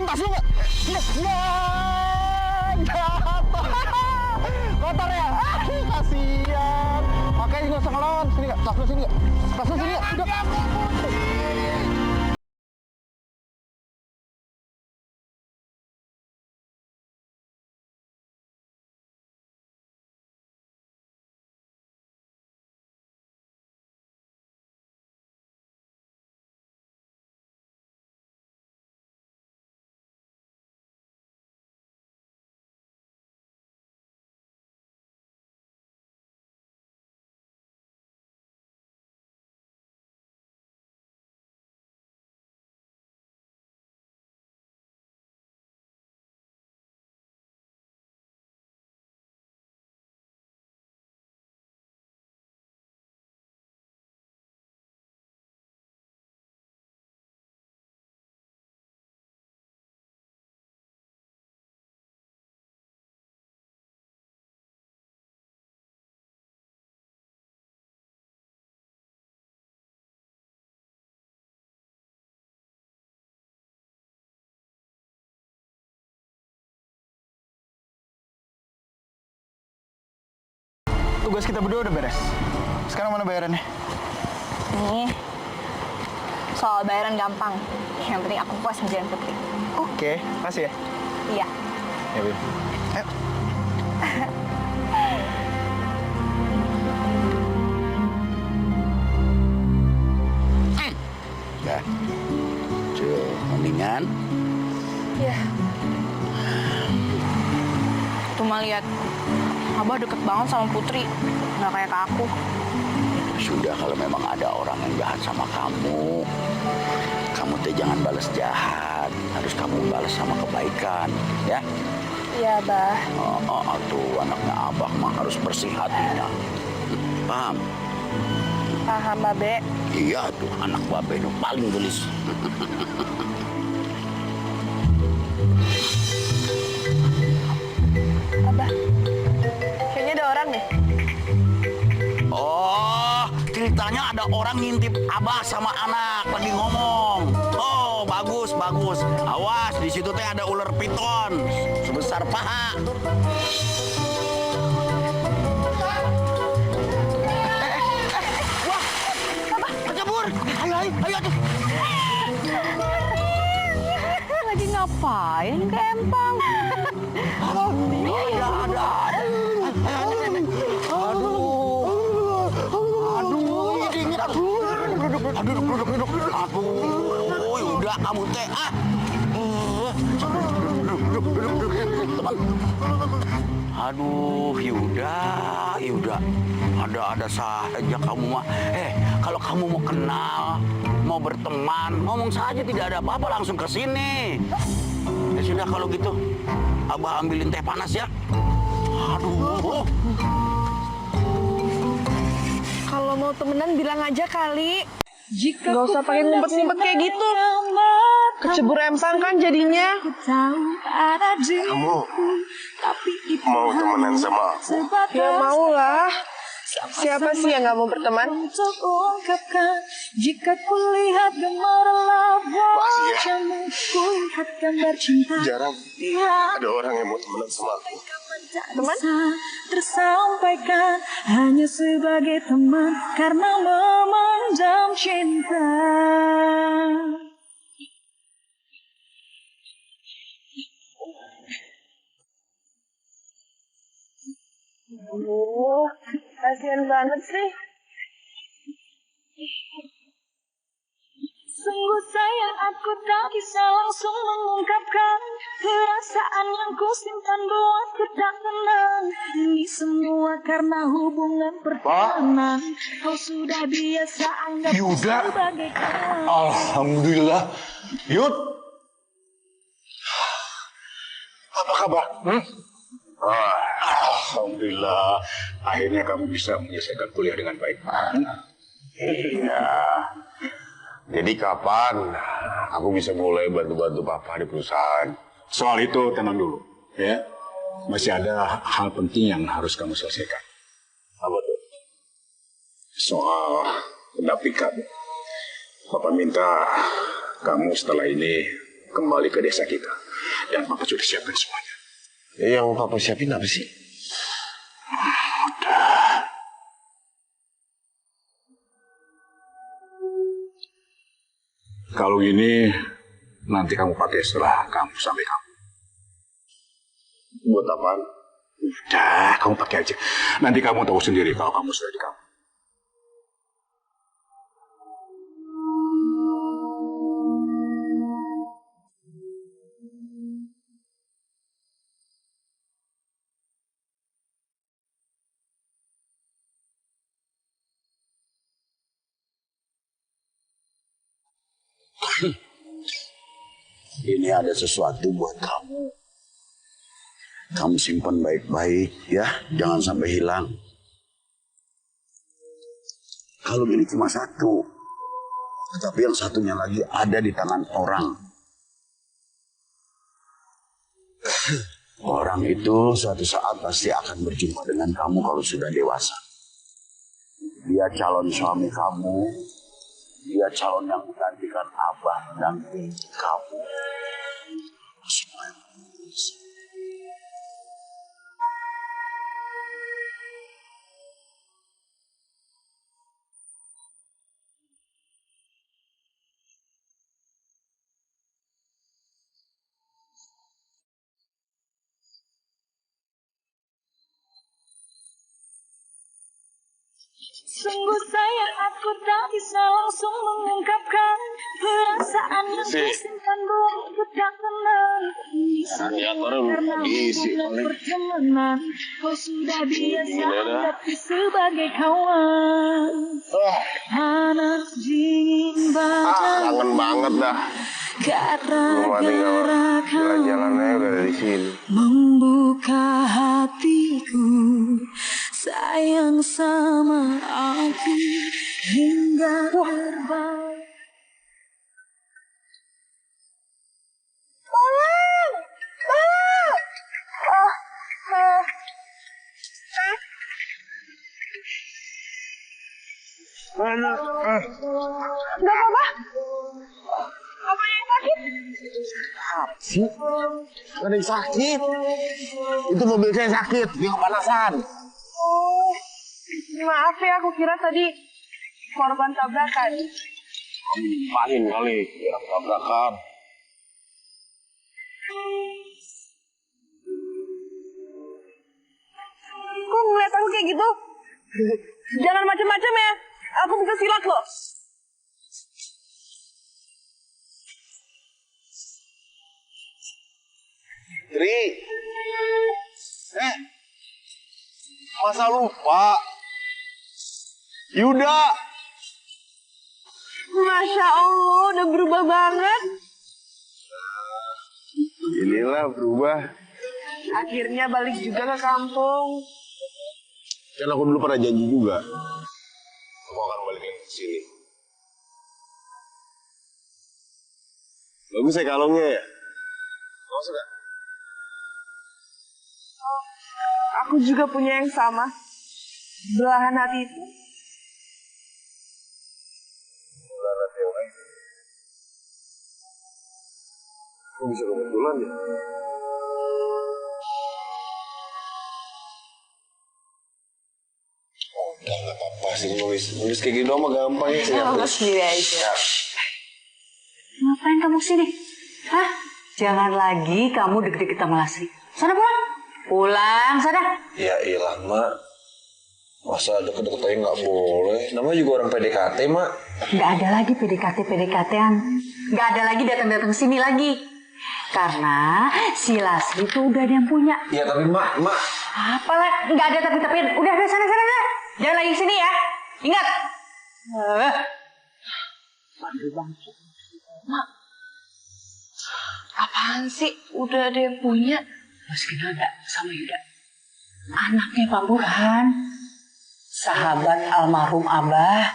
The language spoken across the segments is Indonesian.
tas lu nggak? Jatuh. Kotor ya? Kasian. Makanya nggak usah ngelawan. Sini nggak? Tas lu sini nggak? Tas lu sini nggak? Udah. Tugas kita berdua udah beres. Sekarang mana bayarannya? Nih, soal bayaran gampang. Yang penting aku puas ngerjain Putri. Oke, makasih ya. Iya. Ya, Bim. Ayo. Ya, mendingan. Iya. Cuma lihat Abah deket banget sama Putri, nggak kayak ke aku. Sudah, kalau memang ada orang yang jahat sama kamu, kamu teh jangan balas jahat, harus kamu balas sama kebaikan, ya? Iya, Abah. Tuh anaknya Abah mah harus bersih hatinya. Paham? Paham, Babe. Iya tuh, anak Babe itu paling gelis. Abah, kayaknya ada orang deh. Oh, ceritanya ada orang ngintip Abah sama anak lagi ngomong. Oh, bagus, bagus. Awas, di situ teh ada ular piton sebesar paha. Wah, Abah, kecebur. Ayo, ayo, ayo tuh. Lagi ngapain ke Empang? Ada. Aduh, udah kamu teh, teman. Aduh, Yuda, ada saja kamu mah. Kalau kamu mau kenal, mau berteman, ngomong saja, tidak ada apa-apa, langsung ke sini. Ya sudah kalau gitu, Abah ambilin teh panas ya. Aduh. Kalau mau temenan bilang aja kali. Gak usah pakai ngumpet-ngumpet kayak gitu. Kecebur Empang kan jadinya. Kamu mau temenan sama aku? Ya mau lah. Siapa sih yang gak mau berteman? Makasih ya. Jarang ada orang yang mau temenan sama aku. Teman? Tersampaikan hanya sebagai teman karena memendam cinta. Kasian banget sih. Sungguh sayang aku tak bisa langsung mengungkapkan perasaan yang ku simpan buatku tak tenang. Ini semua karena hubungan pertemanan. Kau sudah biasa anggap Yuda. sebagai kawan. Alhamdulillah. Yud. Apa kabar? Alhamdulillah. Akhirnya kamu bisa menyelesaikan kuliah dengan baik. Iya. Jadi kapan aku bisa mulai bantu-bantu Papa di perusahaan? Soal itu tenang dulu, ya. Masih ada hal penting yang harus kamu selesaikan. Apa tuh? Soal pendampingan. Papa minta kamu setelah ini kembali ke desa kita. Dan Papa sudah siapkan semuanya. Yang Papa siapin apa sih? Kalung ini nanti kamu pakai setelah kamu sampai kamu. Buat apaan? Udah, kamu pakai aja. Nanti kamu tahu sendiri kalau kamu sudah di kamu. Ini ada sesuatu buat kamu. Kamu simpan baik-baik ya, jangan sampai hilang. Kalung ini cuma satu, tetapi yang satunya lagi ada di tangan orang. Orang itu suatu saat pasti akan berjumpa dengan kamu kalau sudah dewasa. Dia calon suami kamu, dia calon yang menggantikan abah dan kamu. Semua yang Sungguh sayang aku tak bisa langsung mengungkapkan perasaan yang kusimpan buat ku tak tenang. Ini semua karena hubungan pertemanan. Kau sudah biasa anggapku sebagai kawan. Panas dingin banget. Kangen banget dah. Gara-gara Jalan-jalannya udah dari sini. membuka hatiku, sayang sama aku hingga terbang. Gak apa-apa. Apa yang sakit? Sih? Gak ada yang sakit. Itu mobil saya sakit, dia kepanasan. Oh, maaf ya, aku kira tadi korban tabrakan. Pahin kali, ya tabrakan. Kok ngeliat aku kayak gitu? Jangan macem-macem ya, aku bisa silat loh. Tri, masa lupa? Yuda, Masya Allah, udah berubah banget. inilah berubah. Akhirnya balik juga ke kampung. Kan aku dulu pernah janji juga. Aku akan balik lagi ke sini. Bagus ya kalungnya ya? Kamu suka? Aku juga punya yang sama. Belahan hati itu. Belahan hati yang lain. Kok bisa kebetulan ya? Udah gak apa-apa sih nulis kayak gini doang mah gampang ya. Aku sendiri aja. Ngapain kamu sini? Hah? Jangan lagi kamu deket-deket sama Lasri. Sana pulang. Pulang, sana. Ya ilah, Mak. Masa deket-deket aja nggak boleh. Namanya juga orang PDKT, Mak. Nggak ada lagi PDKT-PDKT-an. Nggak ada lagi datang-datang sini lagi. Karena si Lasri itu udah ada yang punya. Ya tapi Mak. Apalah, nggak ada tapi-tapian. Udah, sana. Jangan lagi sini ya. Ingat. Bandel banget. Mak, apaan sih? Udah ada yang punya? Mas kenal nggak sama Yuda? Anaknya Pak Burhan. Sahabat almarhum Abah.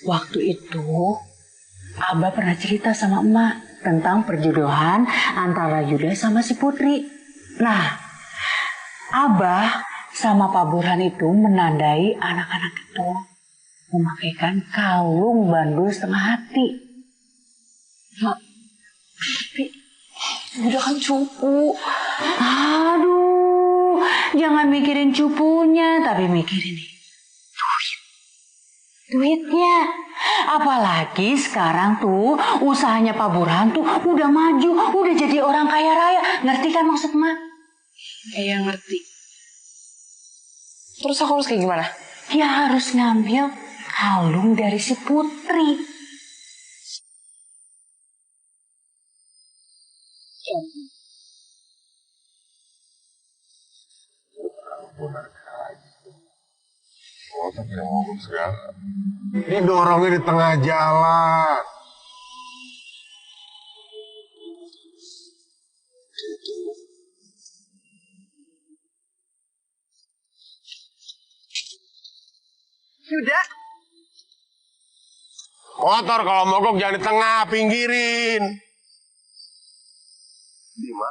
Waktu itu, Abah pernah cerita sama emak tentang perjodohan antara Yuda sama si Putri. Nah, Abah sama Pak Burhan itu menandai anak-anak itu memakaikan kalung bandul setengah hati. Mak, Tapi udah kan cupu. Aduh, jangan mikirin cupunya, tapi mikirin duitnya. Apalagi sekarang tuh usahanya Pak Burhan tuh udah maju, udah jadi orang kaya raya. Ngerti kan maksud Mak? Iya ngerti. Terus aku harus kayak gimana? Ya harus ngambil kalung dari si Putri. Motor yang mogok segala. Ini dorongnya di tengah jalan. Yuda, Motor kalau mogok jangan di tengah, pinggirin. Bima.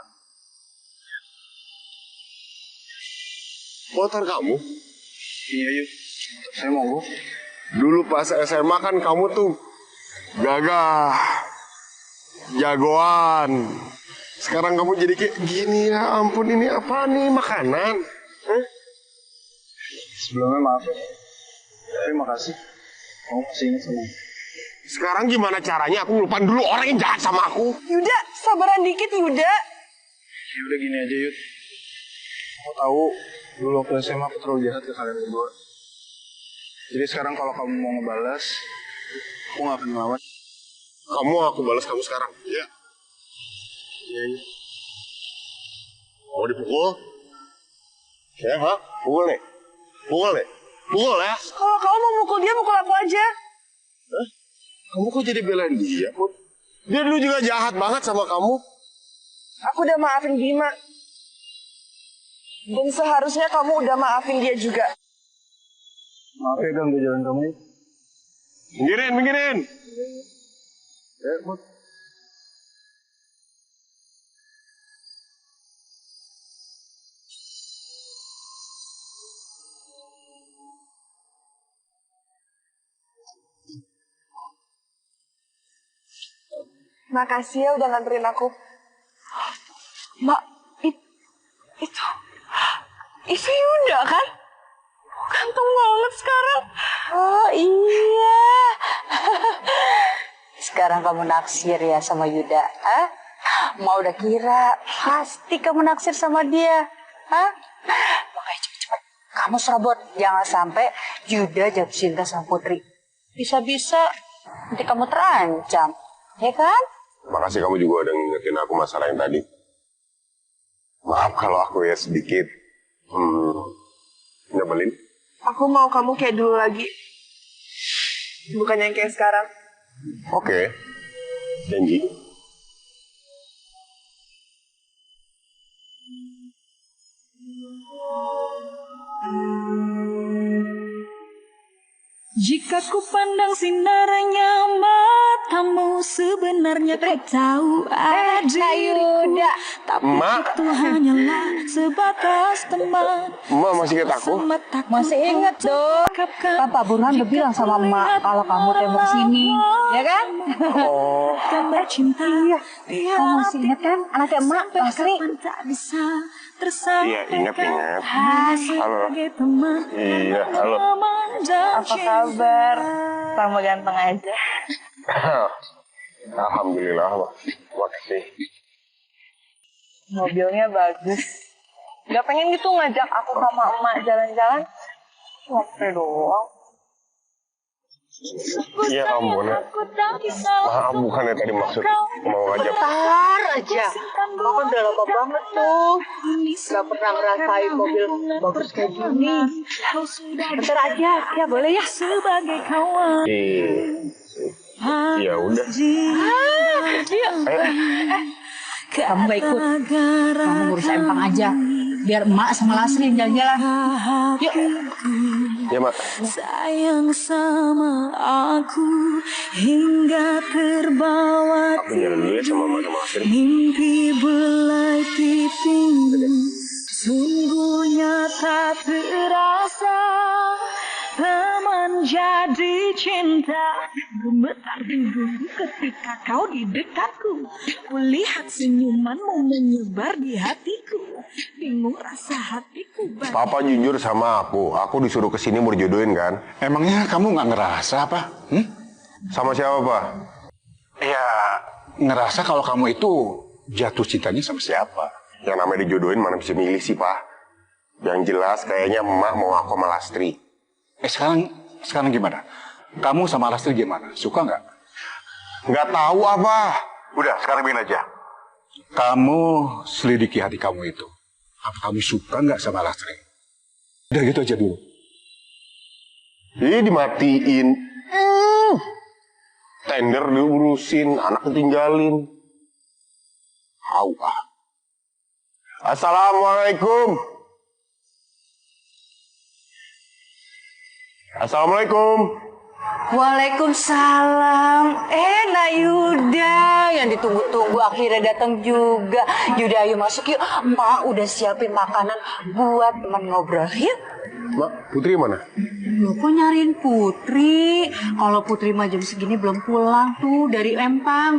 Motor kamu? Iya, yuk. Saya mogok. Dulu pas SMA kan kamu tuh gagah, jagoan. Sekarang kamu jadi kayak gini, ya ampun, ini apa nih, makanan? Sebelumnya maaf ya. Tapi makasih. Kamu masih ingat sama aku. Sekarang gimana caranya aku ngelupain dulu orang yang jahat sama aku? Yuda, sabaran dikit Yuda. Ya udah gini aja, Yud. Aku tahu dulu waktu SMA aku terlalu jahat ke kalian berdua. Jadi sekarang kalau kamu mau ngebalas, aku gak akan ngelawan. Kamu aku balas kamu sekarang, ya? Iya. Mau dipukul? Ya, ha? Pukul nih. Pukul nih. Pukul ya? Kalau kamu mau mukul dia, mukul aku aja. Hah? Kamu kok jadi belain dia, Put? Dia dulu juga jahat banget sama kamu. Aku udah maafin Bima. Dan seharusnya kamu udah maafin dia juga. Maaf ya, ganggu jalan kamu ya. Pinggirin, pinggirin. Ya, Put. Makasih ya udah nganterin aku. Mbak, itu Yuda kan? Ganteng banget sekarang. Oh iya. Sekarang kamu naksir ya sama Yuda, ah? Mau udah kira pasti kamu naksir sama dia, ah? Makanya cepet-cepet kamu serobot, jangan sampai Yuda jatuh cinta sama Putri. Bisa-bisa nanti kamu terancam, ya kan? Makasih kamu juga udah ngingetin aku masalah yang tadi. Maaf kalau aku ya sedikit nyebelin. Aku mau kamu kayak dulu lagi. Bukan yang kayak sekarang. Oke. Janji. Jika ku pandang sinarnya matamu, sebenarnya ku tahu ada diriku. Tapi Mak. itu hanyalah sebatas teman. Emak masih ingat aku? Masih inget dong. Papa Burhan udah bilang sama Emak kalau kamu tembok sini, ya kan? Oh. Cinta, Iya. Kamu masih inget kan anaknya Emak, Basri? tak bisa tersampaikan. Iya, ingat. Halo. Sebagai teman, Iya, halo. Apa kabar? Sama ganteng aja. Alhamdulillah, makasih. Mobilnya bagus. Gak pengen gitu ngajak aku sama emak jalan-jalan? Ngopi doang. Iya ampun ya. Maaf, bukannya tadi maksud mau ngajak. Bentar aja. Kamu kan udah lama banget tuh. Gak pernah ngerasain mobil bagus kayak gini. Bentar aja, ya boleh ya? sebagai kawan. Ya udah. Ayo. Kamu gak ikut. Kamu ngurus empang aja. Biar Emak sama Lasri yang jalan-jalan. Yuk. Ya, Mak. Sayang sama aku hingga terbawa Aku jalan dulu ya sama Mak sama Asri. mimpi belai pipimu. Sungguhnya tak terasa teman jadi cinta. Gemetar gemetar denggungku ketika kau di dekatku. Kulihat senyumanmu menyebar di hatiku. Bingung rasa hatiku. Papa jujur sama aku disuruh kesini mau dijodohin kan? Emangnya kamu nggak ngerasa apa? Sama siapa, Pak? Ya, ngerasa kalau kamu itu jatuh cintanya sama siapa? Yang namanya dijodohin mana bisa milih sih, Pak? Yang jelas kayaknya emak mau aku sama Lastri. Sekarang gimana? Kamu sama Lastri gimana? Suka nggak? Nggak tahu apa. Udah, sekarang begini aja. Kamu selidiki hati kamu itu. Apa kamu suka nggak sama Lastri? Udah gitu aja dulu. Ih, dimatiin. Tender diurusin, anak ketinggalin. Assalamualaikum. Assalamualaikum. Waalaikumsalam. Nak Yuda, yang ditunggu-tunggu akhirnya datang juga. Yuda, ayo masuk yuk. Mak udah siapin makanan buat teman ngobrol. Yuk. Mak, Putri mana? Lo kok nyariin Putri? Kalau Putri mah jam segini belum pulang tuh dari Empang.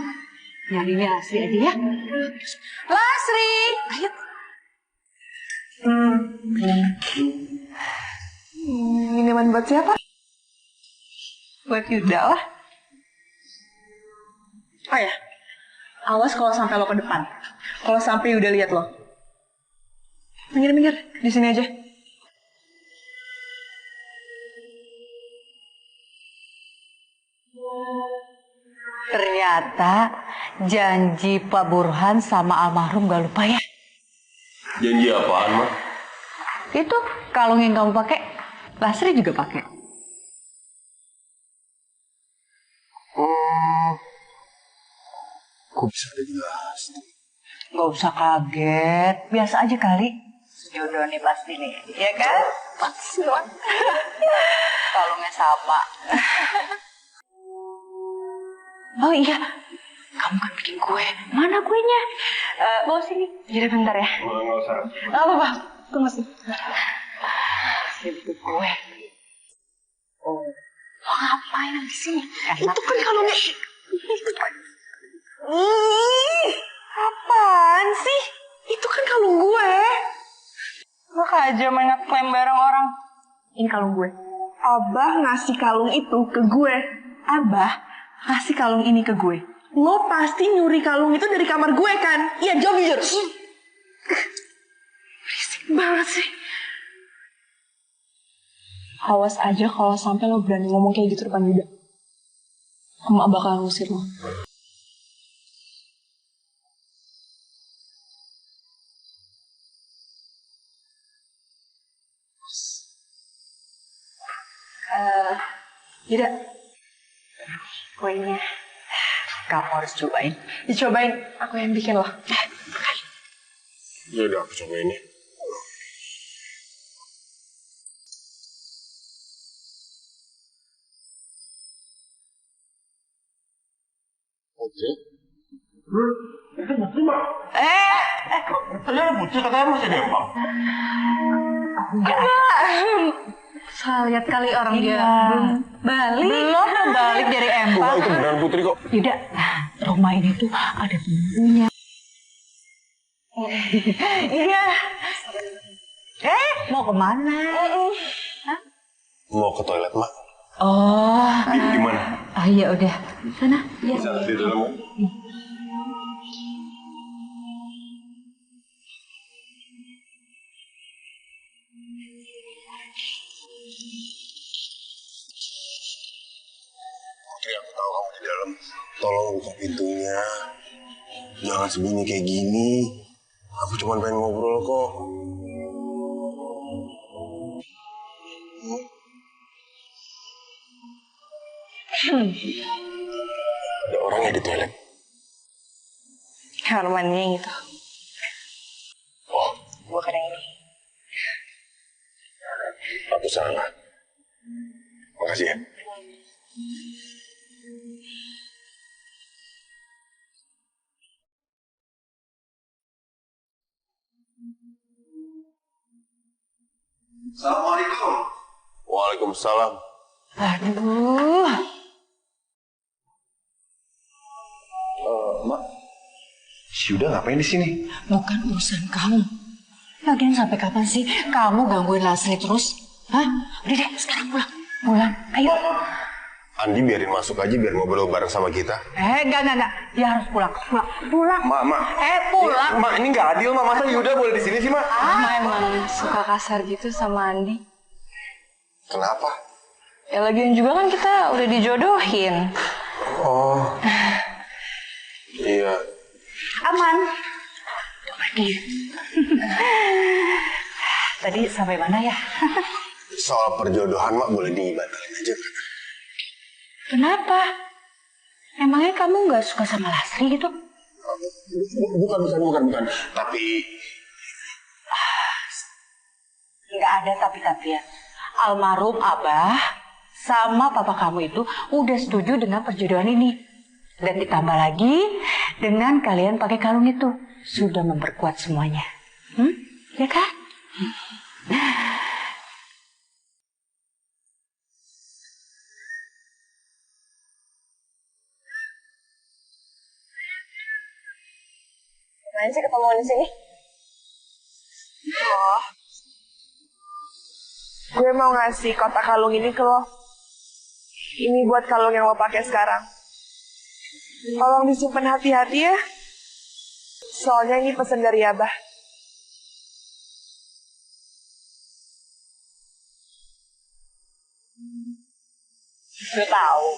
Nyariinnya Lasri aja ya. Lasri, ayo. Minuman buat siapa? Buat Yuda lah. Oh ya, awas kalau sampai lo ke depan. Kalau sampai udah lihat lo. Minggir, di sini aja. Ternyata janji Pak Burhan sama almarhum gak lupa ya. Janji apaan, Mak? Itu kalung yang kamu pakai, Lasri juga pakai. Kok bisa ada jelas? Gak usah kaget, biasa aja kali. Jodoh nih pasti nih, ya kan? Pasti banget. Kalungnya sama. Oh iya, kamu kan bikin kue. Mana kuenya? Bawa sini. Jadi bentar ya. Nggak usah. Gak apa-apa, tunggu sih. Saya bikin kue. Oh, lo ngapain di sini? Itu kan kalungnya. Apaan sih? Itu kan kalung gue. Lo aja main ngeklaim barang orang. Ini kalung gue. Abah ngasih kalung itu ke gue. Abah kasih kalung ini ke gue. Lo pasti nyuri kalung itu dari kamar gue kan? Iya, jawab jujur. Berisik banget sih. Awas aja kalau sampai lo berani ngomong kayak gitu depan Yuda. Emak bakalan ngusir lo. Yuda, kuenya kamu harus cobain. Dicobain, aku yang bikin loh. Ya udah, aku cobain ya. Oke. Itu bukti, Mak. Tadi ada bukti, katanya masih ada Empang. Enggak. Salah lihat kali orang dia belum balik dari Empang. Wah, itu beneran Putri kok. Tidak, rumah ini tuh ada penghuninya. Iya. Mau kemana? Mau ke toilet, Mak. Oh. Di mana? Ah ya udah, sana. Ya. Bisa di dalam, Mak. Putri, aku tahu kamu di dalam. Tolong buka pintunya. Jangan sembunyi kayak gini. Aku cuma pengen ngobrol kok. Ada orangnya di toilet. Kamar mandinya yang itu. Oh, Bukan yang ini. aku salah. Makasih ya. Assalamualaikum. Waalaikumsalam. Aduh. Si Yuda ngapain di sini? Bukan urusan kamu. Lagian sampai kapan sih kamu gangguin Lasri terus? Hah? Udah deh, sekarang pulang. Pulang, ayo. Andi biarin masuk aja biar ngobrol bareng sama kita. Enggak. Dia harus pulang. Pulang. Mak. Pulang. Mak, ini nggak adil, Mak. Masa Yuda boleh di sini sih, Mak? Mama emang suka kasar gitu sama Andi. Kenapa? Ya lagian juga kan kita udah dijodohin. Oh. Iya. Aman. Pergi. Tadi sampai mana ya? Soal perjodohan, Mak, boleh dibatalin aja, Mak. Kenapa? Emangnya kamu nggak suka sama Lasri gitu? Bukan. Tapi Nggak ada tapi-tapian. Almarhum Abah sama papa kamu itu udah setuju dengan perjodohan ini. Dan ditambah lagi dengan kalian pakai kalung itu. Sudah memperkuat semuanya. Ya kan? Ngapain sih ketemuan di sini? Oh, gue mau ngasih kotak kalung ini ke lo. Ini buat kalung yang lo pakai sekarang. Tolong disimpan hati-hati ya. Soalnya ini pesan dari Abah. Gue tahu.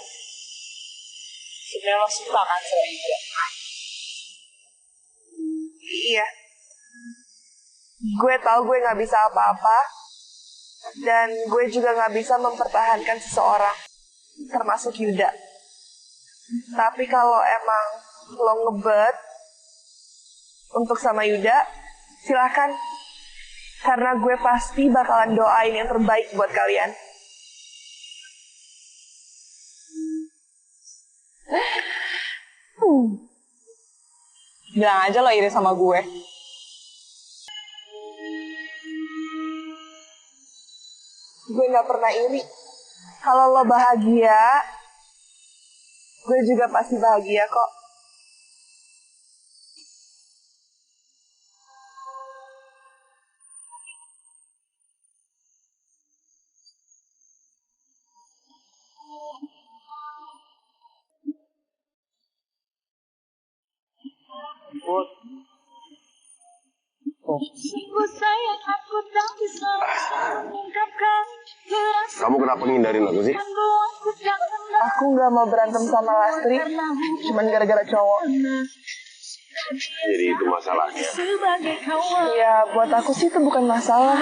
Sebenarnya lo suka kan sama dia. Iya. Gue tahu gue nggak bisa apa-apa. Dan gue juga nggak bisa mempertahankan seseorang. Termasuk Yuda. Tapi kalau emang lo ngebet untuk sama Yuda, silahkan. Karena gue pasti bakalan doain yang terbaik buat kalian. Bilang aja lo iri sama gue. Gue gak pernah iri. Kalau lo bahagia, gue juga pasti bahagia kok. Sungguh sayang aku tak bisa mengungkapkan perasaan kamu kenapa ngindarin aku sih? buatku tak tenang. Aku gak mau berantem sama Lastri, cuman gara-gara cowok. Jadi itu masalahnya. Sebagai kawan Ya, buat aku sih itu bukan masalah.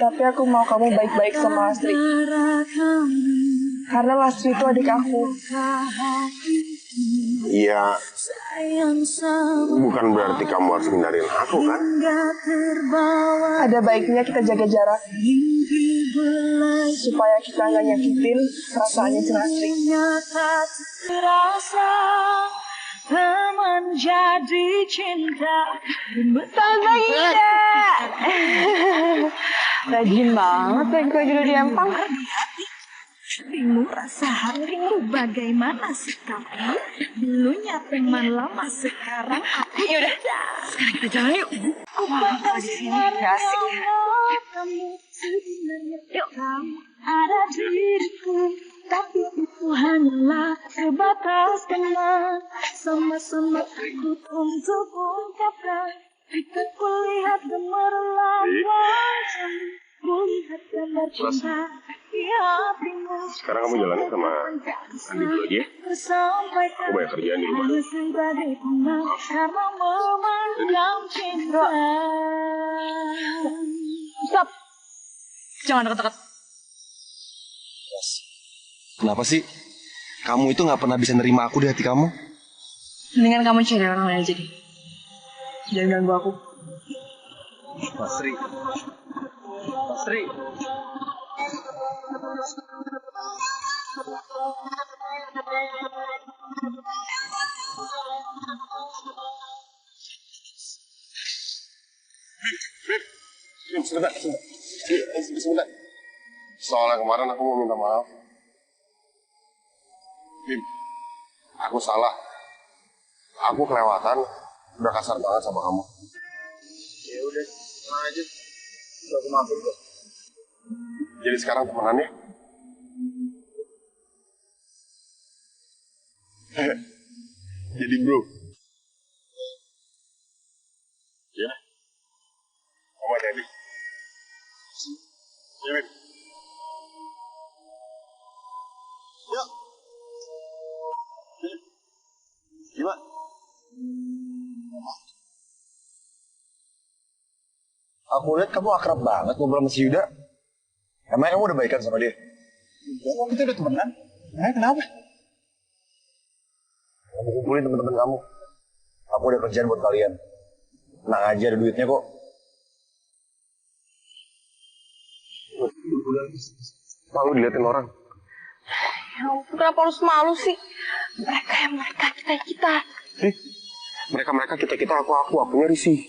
Tapi aku mau kamu baik-baik sama Lastri. Karena Lastri itu adik aku. Iya, bukan berarti kamu harus ngindarin aku kan? Ada baiknya kita jaga jarak. Supaya kita nggak nyakitin perasaannya si Lastri. terasa teman jadi cinta. Tante Ida! Rajin banget ya gue juga di Empang. Bingung rasa hatimu bagaimana sikapmu? Dulunya teman lama sekarang aku. Yaudah, sekarang kita jalan yuk. Wah, di sini gak asik ya. Yuk, kamu ada diriku, tapi itu hanyalah sebatas teman. Sama-sama takut untuk ungkapkan. Kita kulihat gemerlap wajahmu, kulihat gambar cinta di hatimu. Sekarang kamu jalannya sama Andi dulu lagi ya? Aku banyak kerjaan di rumah. Sebagai teman karena memendam cinta. Stop! Jangan deket-deket. Kenapa sih? Kamu itu nggak pernah bisa nerima aku di hati kamu? Mendingan kamu cari orang lain aja deh. Jangan ganggu aku. Lasri. Lasri. Sebentar. Soalnya kemarin aku mau minta maaf. Bim, aku salah. aku kelewatan, udah kasar banget sama kamu. Ya udah, tenang aja. Udah aku maafin kok. Jadi sekarang temenannya? Jadi bro. Ya. Kamu hati-hati. Ya, Bib. Yuk. Gimana? Aku lihat kamu akrab banget ngobrol sama si Yuda. Emangnya kamu udah baikan sama dia? Enggak kok, kita udah temenan. Kenapa? Kamu kumpulin teman-teman kamu. Aku udah kerjaan buat kalian. Tenang aja, ada duitnya kok. Malu diliatin orang. Ya ampun, kenapa harus malu sih? Mereka yang mereka, kita yang kita. Mereka kita akunya risih.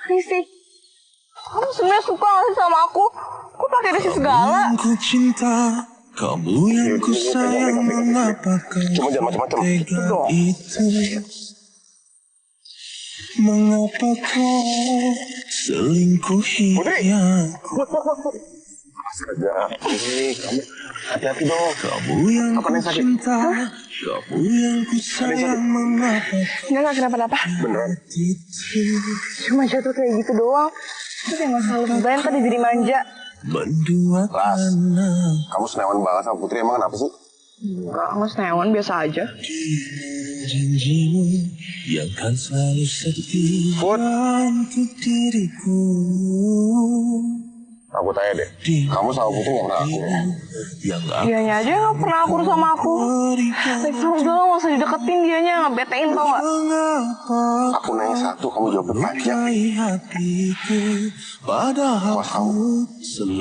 Risih. Kamu sebenarnya suka gak sih sama aku? Kok pakai risih segala? Ku cinta, kamu yang ku sayang, mengapa kau Cuma jangan macam-macam. tega itu? Mengapa kau selingkuhi aku? Astaga, ini kamu hati-hati dong. Kamu yang ku cinta, kamu yang ku sayang, mengapa kau Enggak kenapa-napa. Beneran. Cuma jatuh kayak gitu doang. Terus yang gak selalu beban tadi jadi manja. mendua tanah? Kamu senewan banget sama Putri, emang kenapa sih? Enggak, nggak senewan, biasa aja. Janjimu yang kan selalu setia untuk diriku. Aku tanya deh, kamu sama Putri gak pernah aku? Dianya aja gak pernah akur sama aku. Lexa udah gak usah dideketin, dianya ngebetein tau gak? Aku nanya satu, kamu jawab berpanjang. Awas kamu,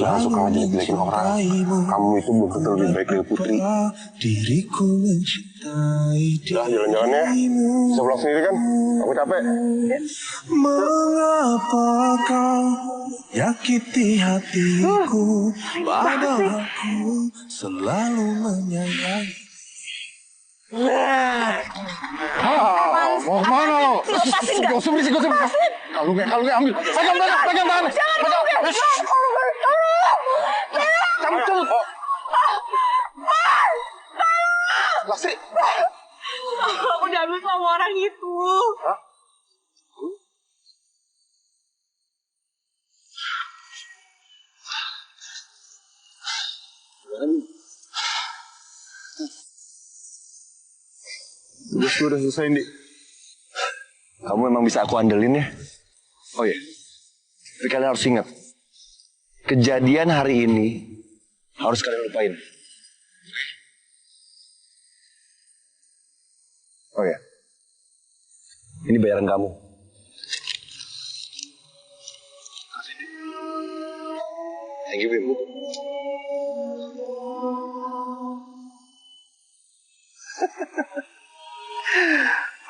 jangan suka ngejelek-jelekin orang. Kamu itu belum tentu lebih baik dari Putri. Diriku mencintai Udah, jalan-jalan ya. Bisa pulang sendiri kan? Aku capek. Mengapa kau yakiti hatiku, padahal aku selalu menyayangi. Mau kemana lo? Gosip berisik. Kalungnya ambil. Pegang tangan. Cabut. Lastri. Aku diambil sama orang itu. Tugas gue udah selesai, Di. Kamu emang bisa aku andelin ya? Oh iya. Tapi kalian harus ingat. Kejadian hari ini harus kalian lupain. Oh ya. Ini bayaran kamu. Thank you, Bim.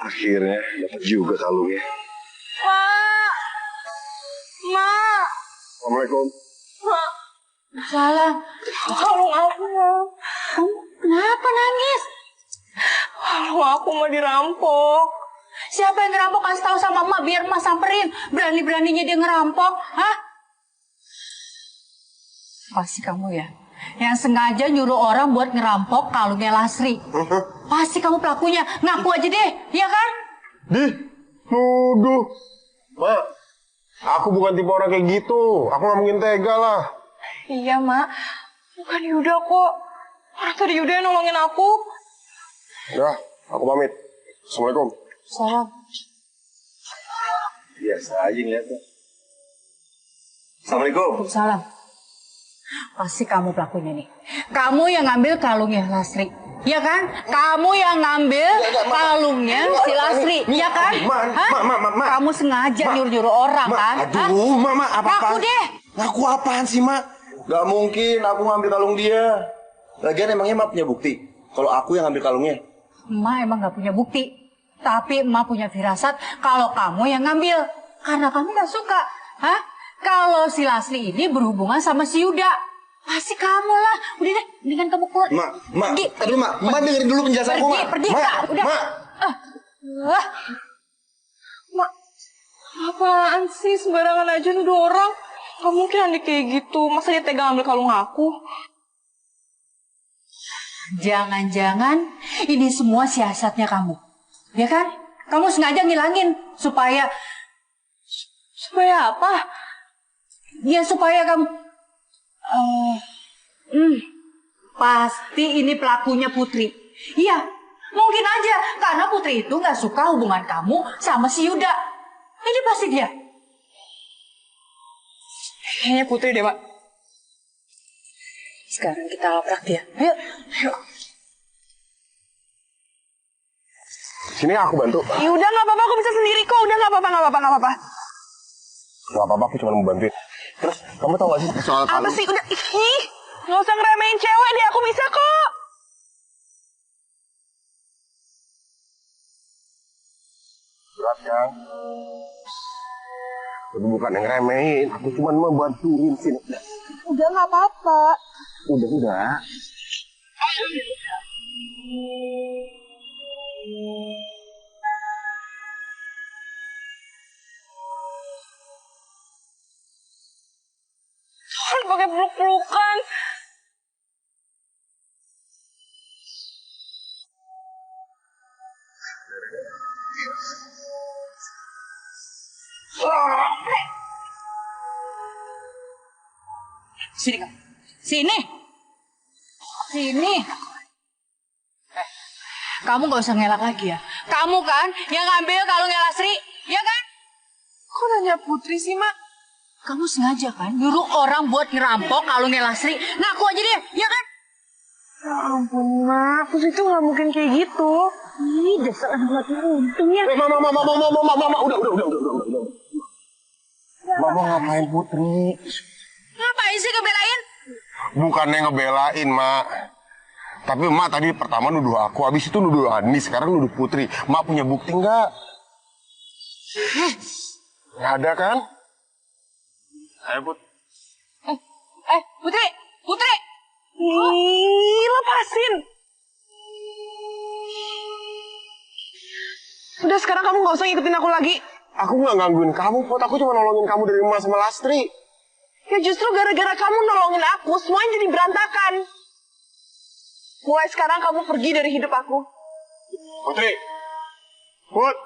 Akhirnya dapat juga kalungnya. Mak. Assalamualaikum. Mak. Salam. Kalung aku. Kamu kenapa nangis? Kalung aku mau dirampok. Siapa yang ngerampok? Kasih tahu sama emak biar emak samperin. Berani-beraninya dia ngerampok. Hah? Pasti kamu ya? Yang sengaja nyuruh orang buat ngerampok kalungnya Lasri. Pasti kamu pelakunya. Ngaku aja deh, iya kan? Nuduh. Mak, aku bukan tipe orang kayak gitu. Aku gak mungkin tega lah. Iya, Mak. Bukan Yuda kok. Orang tadi Yuda yang nolongin aku. Udah, aku pamit. Assalamualaikum. Salam. Biasa aja ngeliatnya. Assalamualaikum. Salam. Pasti kamu pelakunya nih. Kamu yang ngambil kalungnya Lasri. Iya kan? Kamu yang ngambil kalungnya si Lasri. Iya kan? Ma. Kamu sengaja nyuruh-nyuruh orang kan? Aduh, Ma, apa-apaan? Ngaku deh. Ngaku apaan sih, Ma? Gak mungkin aku ngambil kalung dia. Lagian emangnya Ma punya bukti kalau aku yang ngambil kalungnya? Emak emang gak punya bukti. Tapi emak punya firasat kalau kamu yang ngambil. Karena kamu gak suka. Hah? Kalau si Lasri ini berhubungan sama si Yuda. Pasti kamu lah. Udah deh, mendingan kamu keluar. Ma, dengerin dulu penjelasan aku, Ma. Pergi, Ma, Kak. Udah. Ma. Wah, Mak, apaan sih sembarangan aja nuduh orang? Gak mungkin Andi kayak gitu, masa dia tega ambil kalung aku? Jangan-jangan ini semua siasatnya kamu, ya kan? Kamu sengaja ngilangin supaya... Supaya apa? Ya supaya kamu... pasti ini pelakunya Putri. Iya, mungkin aja karena Putri itu nggak suka hubungan kamu sama si Yuda. Ini pasti dia. Kayaknya Putri deh, Mak. Sekarang kita laprak dia. Ayo, ayo. Sini aku bantu. Ya udah nggak apa-apa, aku bisa sendiri kok. Udah nggak apa-apa, nggak apa-apa, nggak apa-apa. Gak apa-apa, aku cuma mau bantuin. Terus, kamu tahu gak sih soal Apa sih? Udah, ih, nggak usah ngeremehin cewek deh, aku bisa kok. berat kan? Tapi bukan yang remehin, aku cuma mau bantuin sini. Udah nggak apa-apa. Udah. Kan pakai peluk-pelukan. Sini kamu. Sini. Kamu gak usah ngelak lagi ya. Kamu kan yang ngambil kalungnya Lasri, ya kan? Kok nanya Putri sih, Mak? Kamu sengaja kan nyuruh orang buat ngerampok kalungnya Lasri. Ngaku aja deh, ya kan? Ya ampun, Mak. Putri tuh nggak mungkin kayak gitu. Ih, dasar anak laki untung ya. Mama, udah. Mama ngapain Putri? Ngapain sih ngebelain? Bukannya ngebelain, Mak. Tapi Mak tadi pertama nuduh aku, habis itu nuduh Andi, sekarang nuduh Putri. Mak punya bukti nggak? Nggak ada kan? Ayo, Put. Putri! Ih, lepasin. Udah, sekarang kamu nggak usah ngikutin aku lagi. Aku nggak gangguin kamu, Put. Aku cuma nolongin kamu dari Emas sama Lastri. Ya justru gara-gara kamu nolongin aku, semuanya jadi berantakan. Mulai sekarang kamu pergi dari hidup aku. Putri! Put!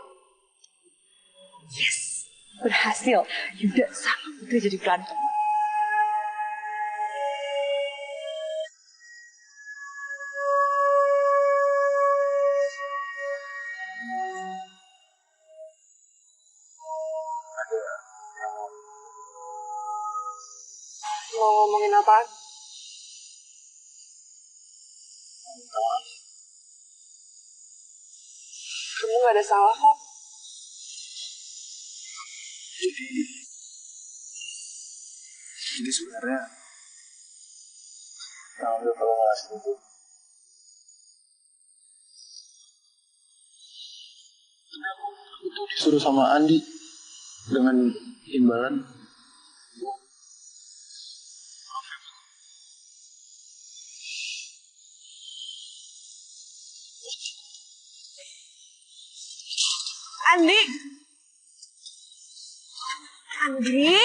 Yes, berhasil. Yuda sama Putri jadi berantem. Mau ngomongin apa? Kamu gak ada salah kok. Jadi sebenarnya kalau nggak setuju, aku tuh disuruh sama Andi dengan imbalan. Andi,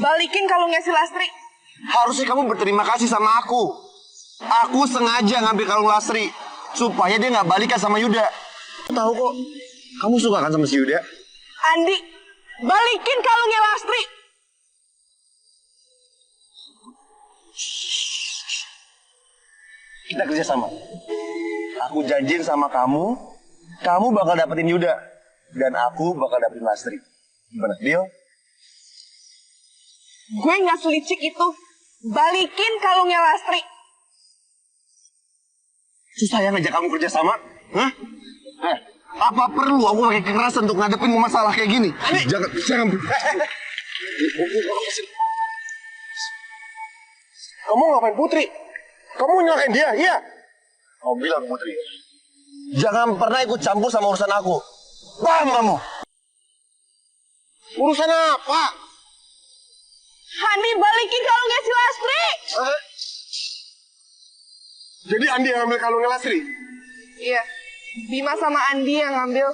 balikin kalungnya si Lastri. Harusnya kamu berterima kasih sama aku. Aku sengaja ngambil kalung Lastri supaya dia nggak balikan sama Yuda. Aku tahu kok, kamu suka kan sama si Yuda? Andi, balikin kalungnya Lastri. Kita kerja sama. Aku janjiin sama kamu, kamu bakal dapetin Yuda dan aku bakal dapetin Lastri. Gimana, deal? Gue nggak selicik itu. Balikin kalungnya Lastri. Susah ya ngajak kamu kerja sama? Hah? Apa perlu aku pakai kekerasan untuk ngadepin masalah kayak gini? Jangan. Kamu ngapain Putri? Kamu nyalahin dia, iya? Kamu bilang Putri. Jangan pernah ikut campur sama urusan aku. Paham kamu? Urusan apa? Andi, balikin kalungnya si Lastri. Jadi Andi yang ambil kalungnya Lastri? Iya. Bima sama Andi yang ngambil.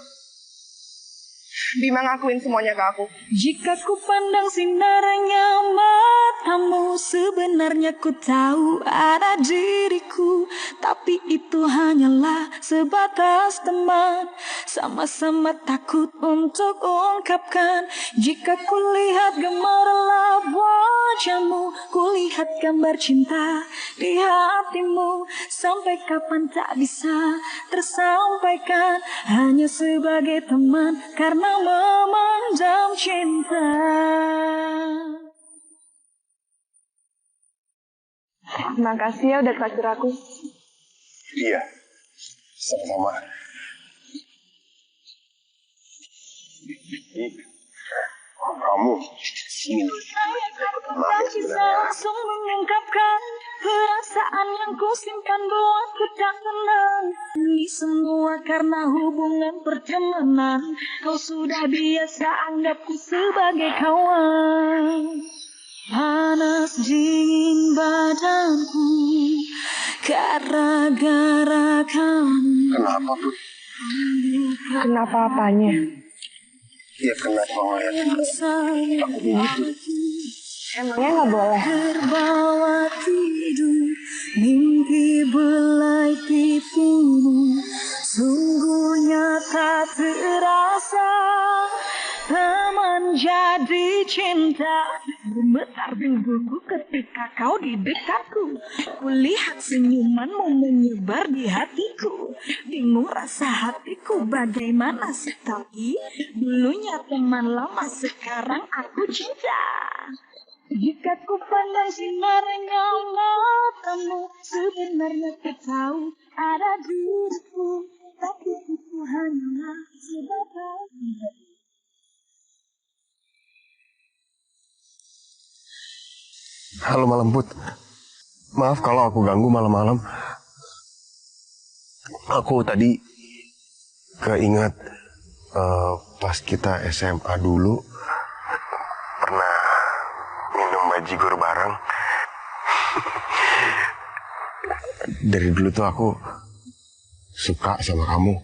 Bima ngakuin semuanya ke aku. Jika ku pandang sinarnya matamu, sebenarnya ku tahu ada diriku. Tapi itu hanyalah sebatas teman, sama-sama takut untuk ungkapkan. Jika ku lihat gemerlap wajahmu, ku lihat gambar cinta di hatimu. Sampai kapan tak bisa tersampaikan, hanya sebagai teman karena memendam cinta. Terima kasih ya udah traktir aku. Iya, sama-sama. Kamu Tak bisa langsung mengungkapkan perasaan yang ku simpan buatku tak tenang. Ini semua karena hubungan pertemanan. Kau sudah biasa anggapku sebagai kawan. Panas dingin badanku gara-gara kamu. kenapa, Put? Kenapa apanya? Ya kenapa ngeliat aku begitu? Emangnya nggak boleh? Terbawa tidur, mimpi belai pipimu, sungguh nyata terasa. Teman jadi cinta, gemetar tubuhku ketika kau di dekatku. Kulihat senyumanmu menyebar di hatiku, bingung rasa hatiku bagaimana sih. Tapi dulunya teman lama, sekarang aku cinta. Jika ku pandang sinarnya matamu, sebenarnya ku tahu ada diriku. Tapi itu hanyalah sebatas. Halo Malam Put. Maaf kalau aku ganggu malam-malam. Aku tadi keinget pas kita SMA dulu pernah minum bajigur bareng. Dari dulu tuh aku suka sama kamu.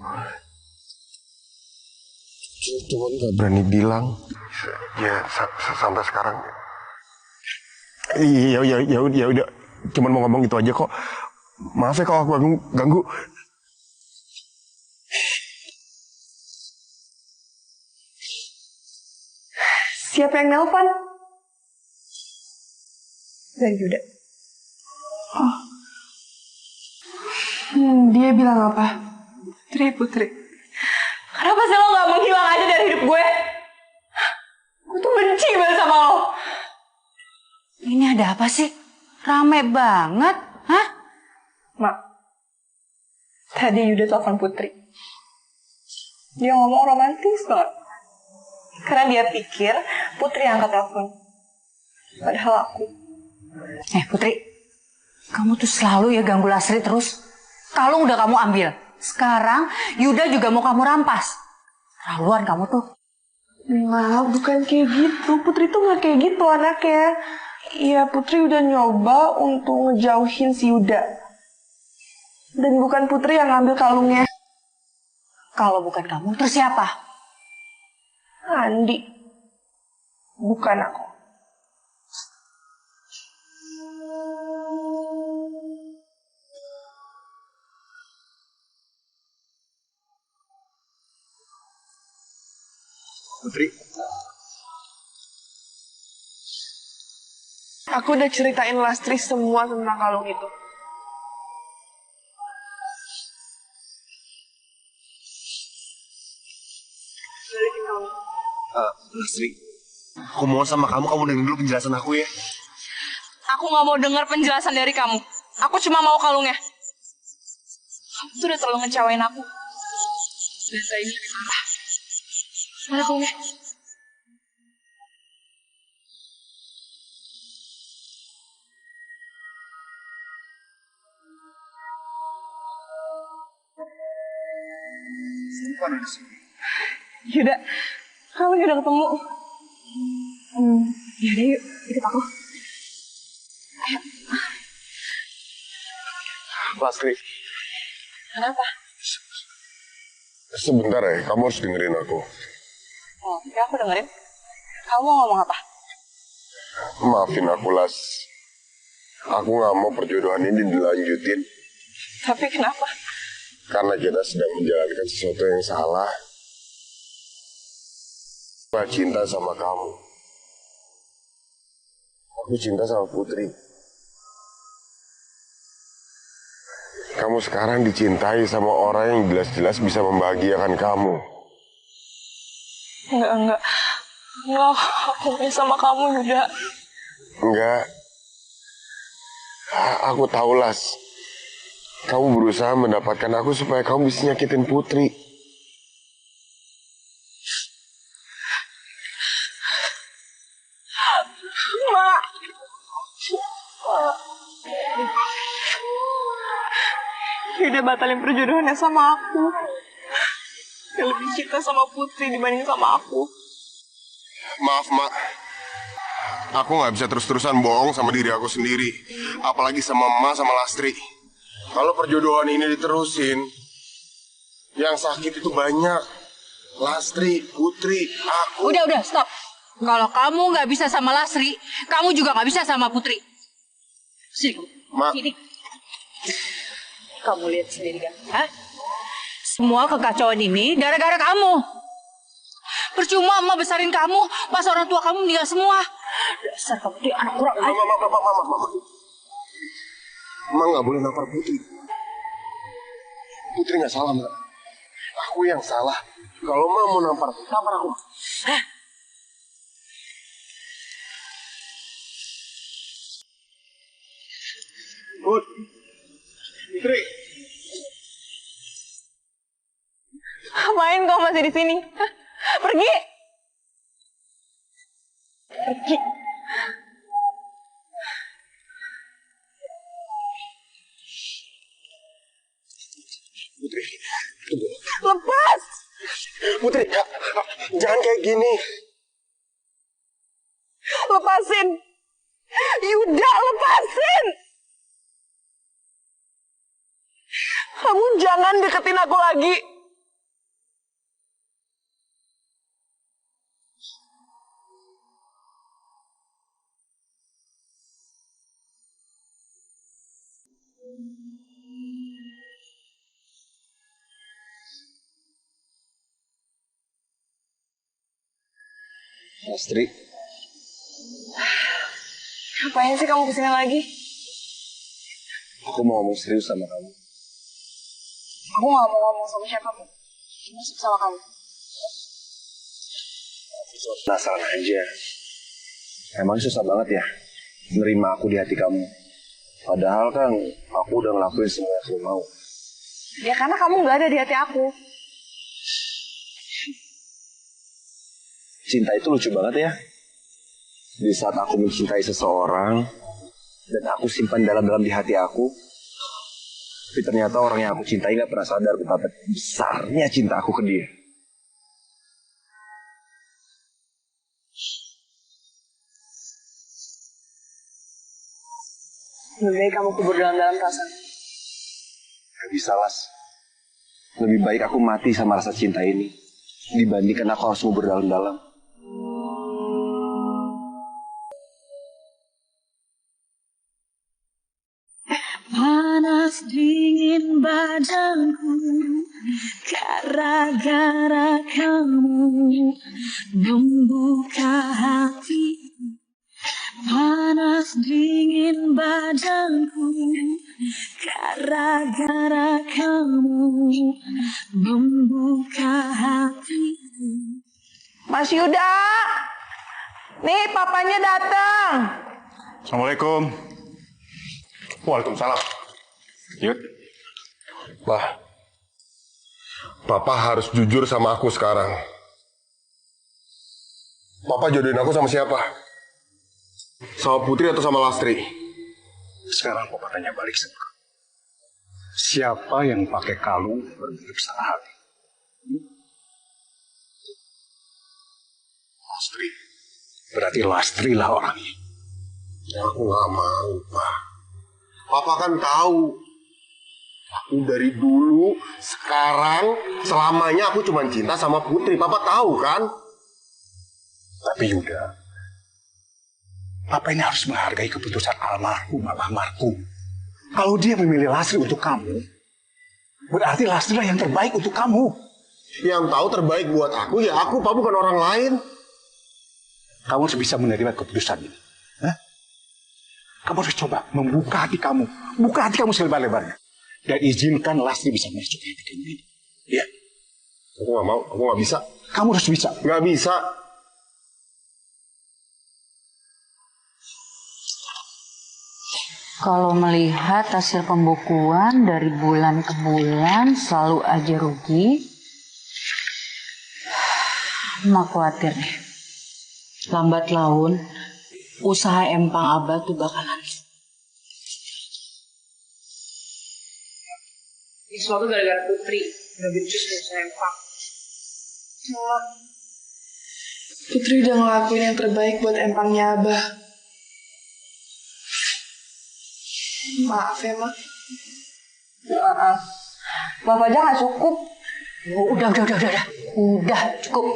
Cuman gak berani bilang. Ya sampai sekarang. Ya udah, cuman mau ngomong itu aja kok. Maaf ya kalau aku ganggu. Siapa yang nelpon? Dan Yuda. Oh. Dia bilang apa? Putri. Kenapa sih lo gak menghilang aja dari hidup gue? Gue tuh benci banget sama lo. Ini ada apa sih? Rame banget, hah? Mak, tadi Yuda telepon Putri. Dia ngomong romantis banget. Karena dia pikir Putri yang angkat telepon. Padahal aku. Putri, kamu tuh selalu ya ganggu Lasri terus. Kalung udah kamu ambil. Sekarang Yuda juga mau kamu rampas. Terlaluan kamu tuh. Enggak, bukan kayak gitu. Putri tuh gak kayak gitu anaknya. Iya, Putri udah nyoba untuk ngejauhin si Yuda. Dan bukan Putri yang ngambil kalungnya. Kalau bukan kamu, terus siapa? Andi. Bukan aku. Putri. Aku udah ceritain Lastri semua tentang kalung itu. Balikin kalung. Lastri, aku mohon sama kamu dengerin dulu penjelasan aku ya. Aku gak mau dengar penjelasan dari kamu. Aku cuma mau kalungnya. Kamu tuh udah terlalu ngecewain aku. Dan saya ini lebih parah. Mana kalungnya? Yuda, kalungnya udah ketemu. Yaudah yuk, ikut aku. Lastri. Kenapa? Sebentar ya, kamu harus dengerin aku. Oh, ya aku dengerin. Kamu ngomong apa? Maafin aku, Las. Aku nggak mau perjodohan ini dilanjutin. Tapi kenapa? Karena kita sedang menjalankan sesuatu yang salah. Aku cinta sama kamu. Aku cinta sama Putri. Kamu sekarang dicintai sama orang yang jelas-jelas bisa membahagiakan kamu. Enggak. Enggak, aku mau sama kamu, Yuda. Enggak. Aku tahu, Las. Kamu berusaha mendapatkan aku supaya kamu bisa nyakitin Putri. Mak. Yuda batalin perjodohannya sama aku. Dia lebih cinta sama Putri dibanding sama aku. Maaf, Mak. Aku nggak bisa terus-terusan bohong sama diri aku sendiri. Apalagi sama Emak sama Lastri. Kalau perjodohan ini diterusin, yang sakit itu banyak. Lastri, Putri, aku. Udah, stop. Kalau kamu nggak bisa sama Lasri, kamu juga nggak bisa sama Putri. Sini kamu. Mak. Sini. Kamu lihat sendiri kan? Hah? Semua kekacauan ini gara-gara kamu. Percuma emak besarin kamu pas orang tua kamu meninggal semua. Dasar kamu tuh anak kurang ajar. Mama. Emang nggak boleh nampar Putri. Putri nggak salah, Mak. Aku yang salah. Kalau Mak mau nampar aku. Hah? Putri. Ngapain kau masih di sini? Hah? Pergi. Putri. Lepas. Putri, jangan kayak gini. Lepasin. Yuda, lepasin. Kamu jangan deketin aku lagi. Lastri, Ngapain sih kamu kesini lagi? aku mau ngomong serius sama kamu. Aku gak mau ngomong sama siapapun. Masuk sama kamu. Penasaran aja. Emang susah banget ya menerima aku di hati kamu. Padahal kan aku udah ngelakuin semua yang kamu mau. Ya karena kamu gak ada di hati aku. Cinta itu lucu banget ya. Di saat aku mencintai seseorang dan aku simpan dalam-dalam di hati aku, tapi ternyata orang yang aku cintai gak pernah sadar betapa besarnya cinta aku ke dia. Lebih baik kamu kubur dalam perasaan. Gak bisa, Las. Lebih baik aku mati sama rasa cinta ini dibandingkan aku harus ngubur dalam-dalam. Panas dingin badanku gara-gara kamu membuka hati. Panas dingin badanku gara-gara kamu membuka hati. Mas Yuda, nih papanya datang. Assalamualaikum. Waalaikumsalam. Yud, Papa harus jujur sama aku sekarang. Papa jodohin aku sama siapa? Sama Putri atau sama Lastri? sekarang Papa tanya balik sama kamu. Siapa yang pakai kalung berbentuk setengah hati? Lastri. Berarti Lastri lah orangnya. Aku nggak mau, Pak. Papa kan tahu Aku dari dulu, sekarang, selamanya aku cuma cinta sama Putri. Papa tahu kan? Tapi Yuda, Papa ini harus menghargai keputusan almarhum. Kalau dia memilih Lastri untuk kamu, berarti Lastri lah yang terbaik untuk kamu. Yang tahu terbaik buat aku ya aku, Pak, bukan orang lain. Kamu harus bisa menerima keputusan ini. Hah? Kamu harus coba membuka hati kamu. Buka hati kamu selebar-lebarnya. Dan izinkan Lastri bisa masuk hati kamu ini. Ya. Aku nggak mau, aku nggak bisa. Kamu harus bisa. Nggak bisa. Kalau melihat hasil pembukuan dari bulan ke bulan selalu aja rugi, Mak khawatir nih. Lambat laun, usaha empang Abah tuh bakalan. Ini semua tuh gara-gara Putri. Udah becus usaha empang. Putri udah ngelakuin yang terbaik buat empangnya Abah. Maaf ya, Mak. Maaf. Maaf aja gak cukup. Oh, udah. Udah, cukup.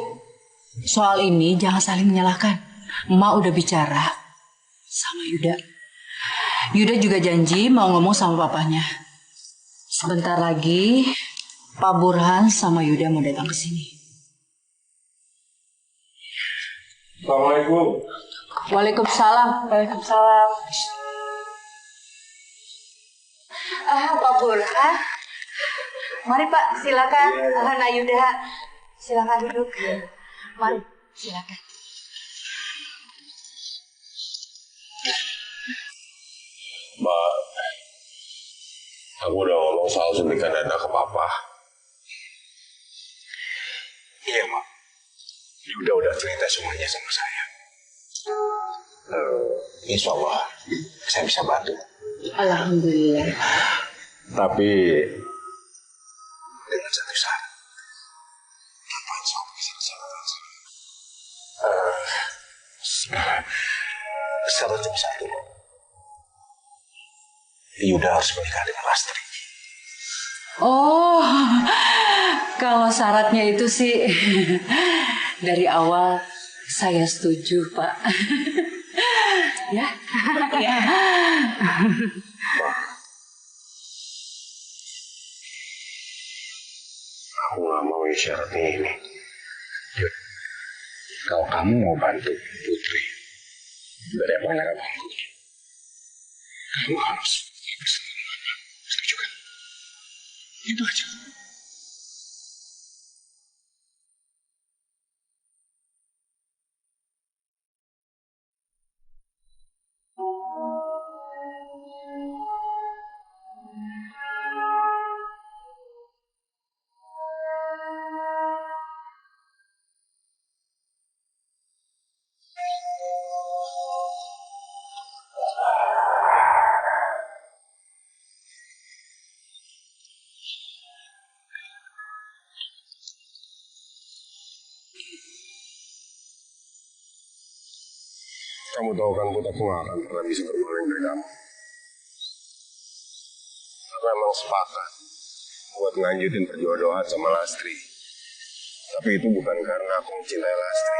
Soal ini jangan saling menyalahkan. Emak udah bicara sama Yuda. Yuda juga janji mau ngomong sama papanya. Sebentar lagi Pak Burhan sama Yuda mau datang ke sini. Assalamualaikum. Waalaikumsalam. Waalaikumsalam. Pak Burhan. Mari Pak, silakan. Nah Yuda, silakan duduk. Mari, silakan. Mbak, aku udah ngomong soal suntikan dana ke Papa. Iya, Mak. Yuda udah cerita semuanya sama saya. Insya Allah, saya bisa bantu. Alhamdulillah. Tapi dengan satu syarat. Apa insya Allah bisa diselamatkan? Syaratnya bisa dulu. Yuda harus menikah dengan Lastri. Oh, kalau syaratnya itu sih dari awal saya setuju, Pak. Ya. Ya. Aku nggak mau syaratnya ini. Yud, kalau kamu mau bantu Putri dari mana abangku, kamu harus bersetuju. Setuju kan? Itu aja. Kamu tahu kan, Put, aku nggak akan pernah bisa berpaling dari kamu. Aku emang sepakat buat nganjutin perjodohan sama Lastri. Tapi itu bukan karena aku mencintai Lastri.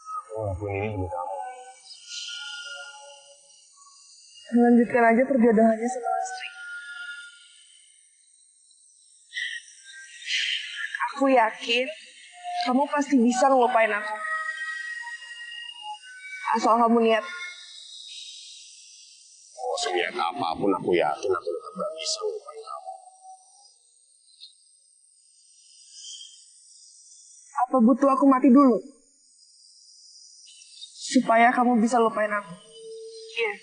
Aku ngelakuin ini demi kamu. Lanjutkan aja perjodohannya sama Lastri. Aku yakin kamu pasti bisa ngelupain aku. Asal kamu niat. Mau seniat apapun, aku yakin aku tetap gak bisa ngelupain kamu. Apa butuh aku mati dulu? Supaya kamu bisa lupain aku. Iya.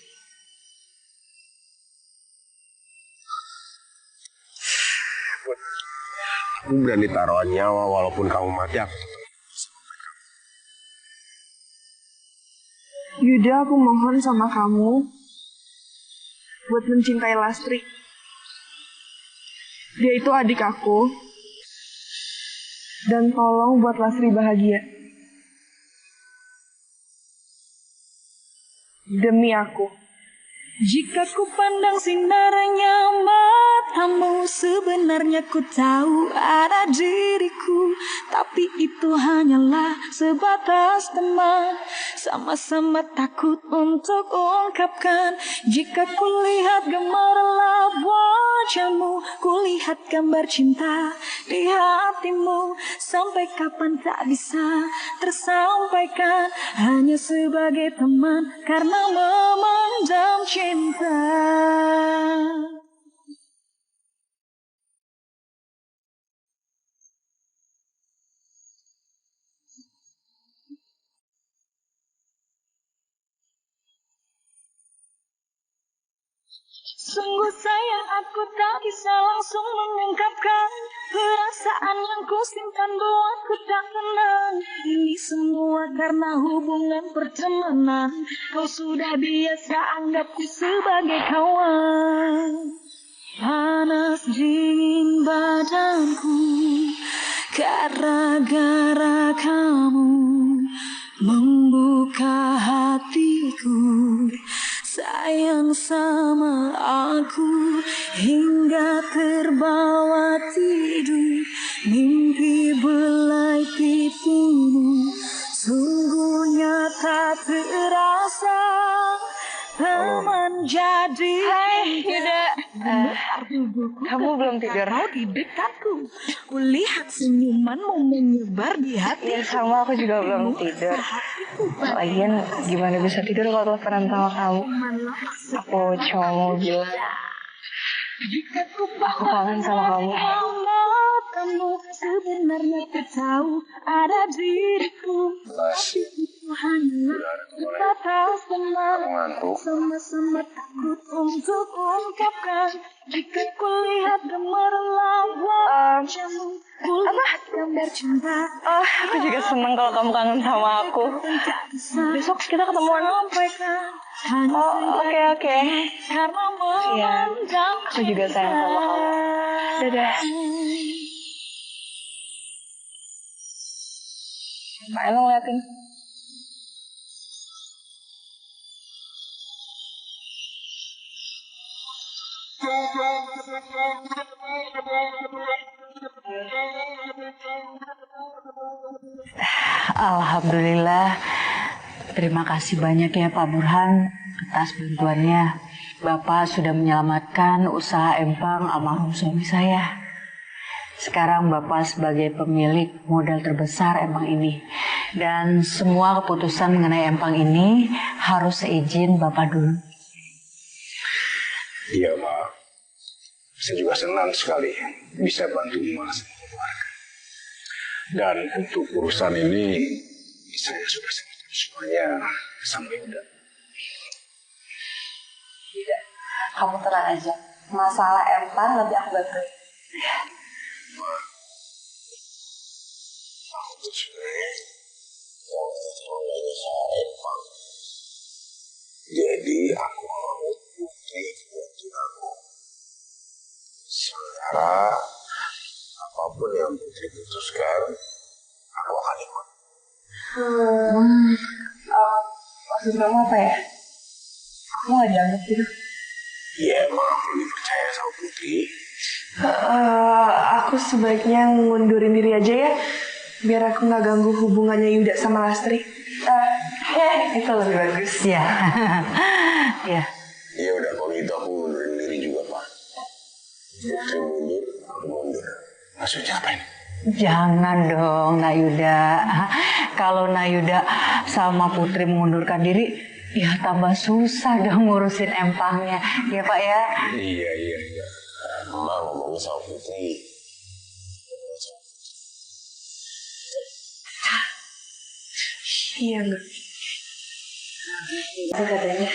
Aku berani taruhan nyawa walaupun kamu mati, aku tetap. Yuda, aku mohon sama kamu buat mencintai Lastri. Dia itu adik aku. Dan tolong buat Lastri bahagia. Demi aku. Jika ku pandang sinarnya matamu, sebenarnya ku tahu ada diriku. Tapi itu hanyalah sebatas teman, sama-sama takut untuk ungkapkan. Jika ku lihat gemerlap wajahmu, ku lihat gambar cinta di hatimu. Sampai kapan tak bisa tersampaikan, hanya sebagai teman karena memendam cinta. Sungguh sayang aku tak bisa langsung mengungkapkan perasaan yang ku simpan buatku tak tenang. Ini semua karena hubungan pertemanan. Kau sudah biasa anggapku sebagai kawan. Panas dingin badanku gara-gara kamu membuka hatiku. Sayang sama aku hingga terbawa tidur, mimpi belai tipumu sungguh nyata terasa. Teman jadi. Hai Yuda, kamu belum tidur? Di dekatku, kulihat senyumanmu menyebar di hati. Ya sama, aku juga belum tidur. Lagian gimana bisa tidur kalau teleponan sama kamu? Aku cuma mau bilang aku kangen sama kamu. Kamu sebenarnya tak tahu ada diriku. Batas teman, sama-sama takut untuk ungkapkan. Jika kulihat gemerlap wajahmu, kulihat gambar cinta. Oh, aku juga seneng kalau kamu kangen sama aku. Besok kita ketemuan. Oh, oke. Iya, aku juga sayang sama kamu. Dadah. Ngapain lo ngeliatin? Alhamdulillah, terima kasih banyak ya Pak Burhan atas bantuannya. Bapak sudah menyelamatkan usaha empang almarhum suami saya. Sekarang Bapak sebagai pemilik modal terbesar empang ini. Dan semua keputusan mengenai empang ini harus seizin Bapak dulu. Iya, Ma. Saya juga senang sekali bisa bantu Mas dan keluarga. Dan untuk urusan ini, saya sudah selesai semuanya sama Yuda. Yuda, kamu tenang aja. Masalah empang nanti aku bantu. Ma, aku tuh sebenarnya mau usaha empang. Jadi aku mau Putri bantu aku. Sementara apapun yang Putri putuskan, aku akan ikut. Maksud kamu apa ya? Aku nggak dianggap gitu. Iya, emang aku lebih percaya sama Putri. Aku sebaiknya ngundurin diri aja ya, biar aku nggak ganggu hubungannya Yuda sama Lastri. Itu lebih bagus ya. Ya. Iya udah, kalau gitu aku ngundurin diri juga, Pak. Putri mundur, aku mundur. Maksudnya apa ini? Jangan dong, Nayuda. Kalau Nayuda sama Putri mengundurkan diri, ya tambah susah dong ngurusin empangnya. Ya Pak ya? Iya. Mbak ngomongin sama Putri. Iya nggak? Itu katanya.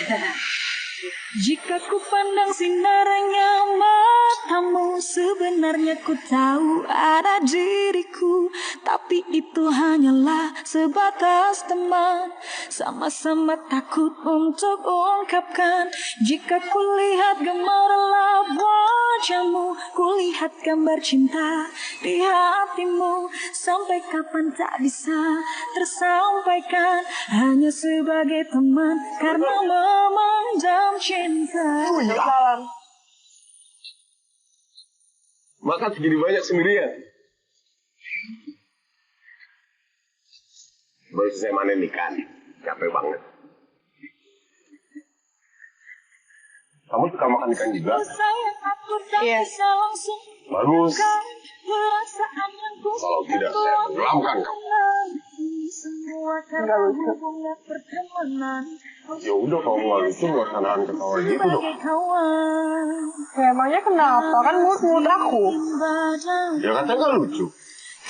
Jika ku pandang sinarnya matamu, sebenarnya ku tahu ada diriku. Tapi Tapi itu hanyalah sebatas teman, sama-sama takut untuk ungkapkan. Jika kulihat gemerlap wajahmu, kulihat gambar cinta di hatimu. Sampai kapan tak bisa tersampaikan, hanya sebagai teman karena memendam cinta. Makan segini banyak sendirian. Baru selesai manen ikan. Capek banget. Kamu suka makan ikan juga? Iya. Bagus. Kalau tidak, saya tenggelamkan kamu. Enggak lucu. Ya udah, kalau nggak lucu, buat tanahan ketawa gitu dong. Ya emangnya kenapa? Kan mulut aku. Ya katanya nggak lucu.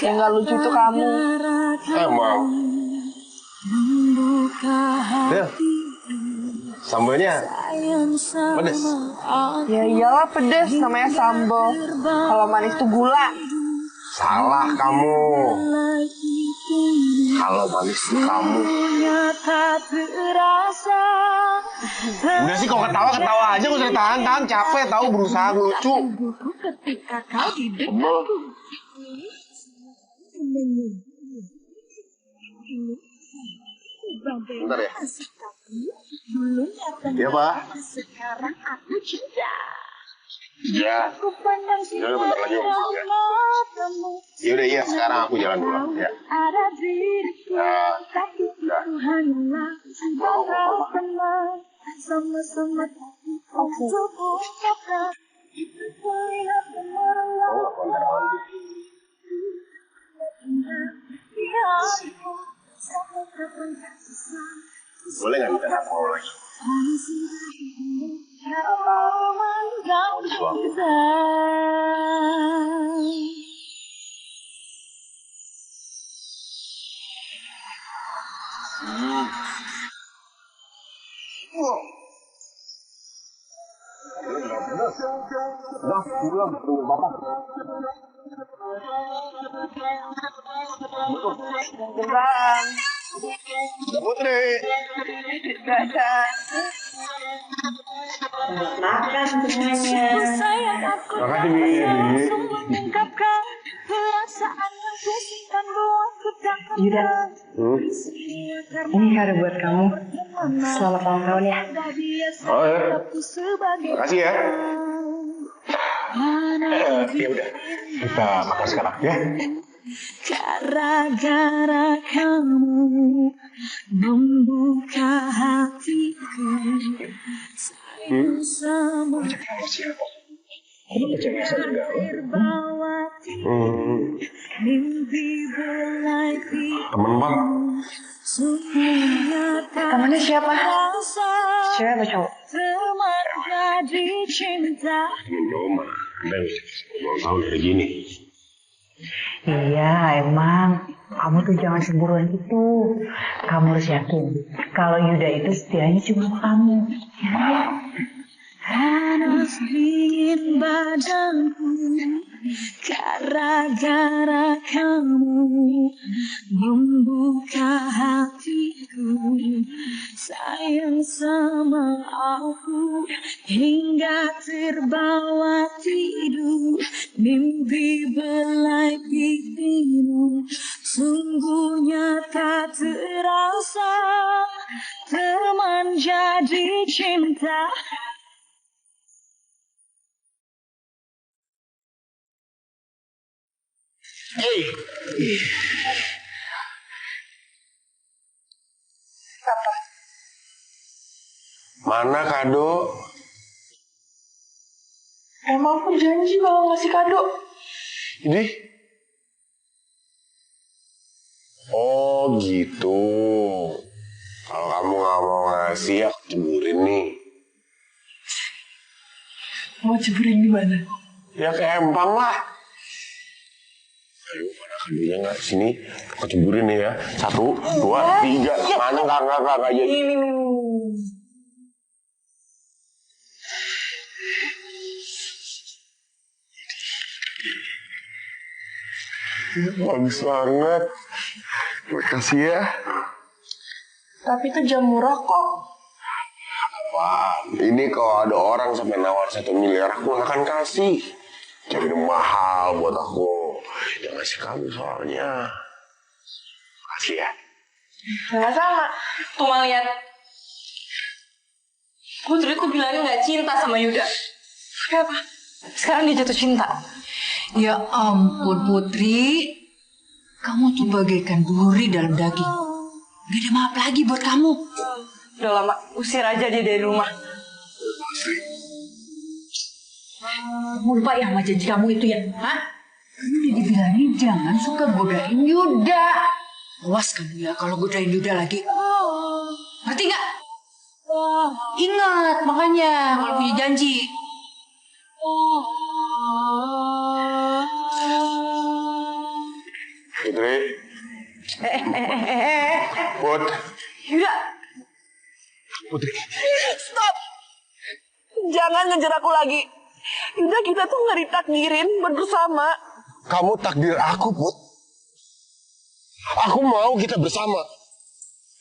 Yang nggak lucu tuh kamu. Emang. Del, sambalnya pedes. Ya iyalah pedes, namanya sambal. Kalau manis tuh gula. Salah kamu. Kalau manis tuh kamu. Udah sih, kok ketawa aja, gak usah tahan, capek tahu berusaha lucu. Sebel. Bentar ya. Iya, Pak. Sekarang aku cinta. Ya. Ya udah, bentar lagi om pulang ya. Ya udah, iya, sekarang aku jalan dulu ya. Ada diriku, tapi itu hanyalah sebatas teman, sama-sama untuk ungkapkan. Kulihat gemerlap di hatimu. Sampai kapan tak bisa. Boleh nggak minta aku lagi? Putri. Makan semuanya. Makasih, Bibi. Yuda, ini kado buat kamu. Selamat ulang tahun ya. Oh ya, makasih ya. Ya udah, kita makan sekarang ya. Gara-gara kamu membuka hatiku, sayang sama terbawa mimpi belai Temen bang. Temennya siapa? Cewek atau cowok? Teman jadi cinta. Roma, Anda ulang tahun hari gini. Iya, emang. Kamu tuh jangan cemburuan gitu. Kamu harus yakin kalau Yuda itu setianya cuma sama kamu. Ya. Panas dingin badanku gara-gara kamu membuka hatiku, sayang sama aku hingga terbawa tidur, mimpi belai pipimu sungguh nyata terasa, teman jadi cinta. Apa? Mana kado? Emang aku janji kalau ngasih kado. Ini? Oh gitu. Kalau kamu nggak mau ngasih, aku ceburin nih. Mau ceburin di mana? Ya ke empang lah. Ayo, mana kadonya nggak? Sini, aku ceburin nih ya. 1, 2, 3. Mana nggak jadi. Bagus banget. Makasih ya. Tapi itu jamu rokok. Wah, ini kalau ada orang sampai nawar 1 miliar, aku gak akan kasih. Jadi mahal buat aku. Yang ngasih kamu soalnya. Makasih ya. Sama-sama. Tuh mal lihat. Putri tuh bilangnya nggak cinta sama Yuda. Kenapa? Sekarang dia jatuh cinta. Ya ampun Putri, kamu tuh bagaikan duri dalam daging. Gak ada maaf lagi buat kamu. Udah lama, usir aja dia dari rumah. Kamu lupa ya sama janji kamu itu ya? Hah? Kamu udah dibilangin jangan suka godain Yuda. Awas kamu ya kalau godain Yuda lagi. Ngerti nggak? Ingat makanya kalau punya janji. Putri. Put. Yuda. Putri. Stop. Jangan ngejar aku lagi. Yuda, kita tuh nggak ditakdirin buat bersama. Kamu takdir aku, Put. Aku mau kita bersama.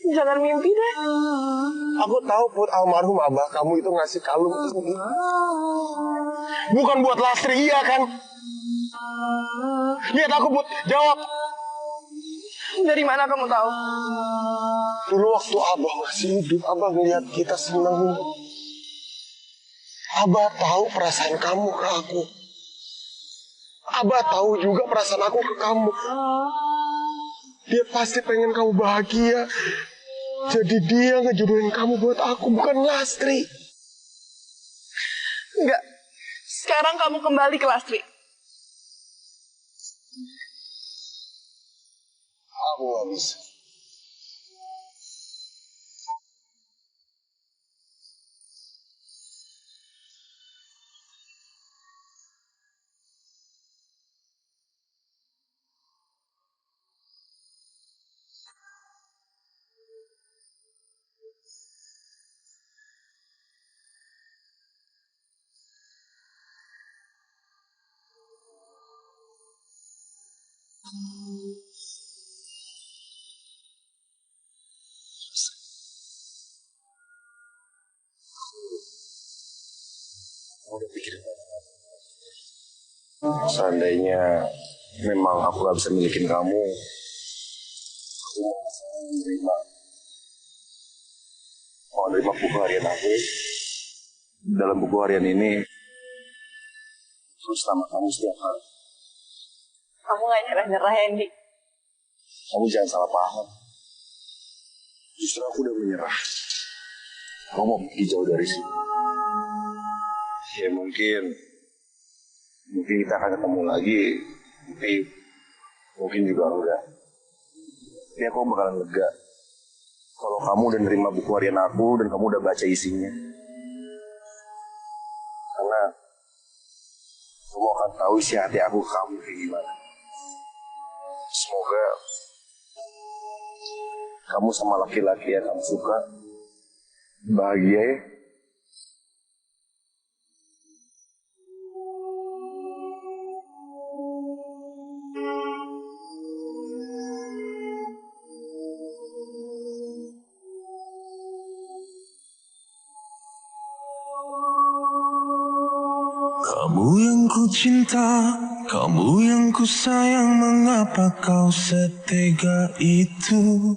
Jangan mimpi deh. Aku tahu, Put, almarhum abah kamu itu ngasih kalung itu. Bukan buat Lastri, iya kan? Lihat aku, Put. Jawab. Dari mana kamu tahu? Dulu waktu abah masih hidup, abah ngeliat kita senang. Abah tahu perasaan kamu ke aku. Abah tahu juga perasaan aku ke kamu. Dia pasti pengen kamu bahagia. Jadi dia ngejodohin kamu buat aku, bukan Lastri. Enggak. Sekarang kamu kembali ke Lastri. Aku gak bisa. Udah pikirin. Seandainya memang aku gak bisa milikin kamu, aku mau nerima buku harian aku. Dalam buku harian ini terus nama kamu setiap hari. Kamu nggak nyerah-nyerah, Hendy. Kamu jangan salah paham. Justru aku udah menyerah. Kamu mau pergi jauh dari sini. Ya mungkin kita akan ketemu lagi, tapi mungkin juga enggak. Tapi aku bakalan lega kalau kamu udah nerima buku harian aku dan kamu udah baca isinya. Karena kamu akan tahu isi hati aku ke kamu kayak gimana. Semoga kamu sama laki-laki yang kamu suka bahagia ya. Kamu yang ku cinta, kamu yang ku sayang, mengapa kau setega itu?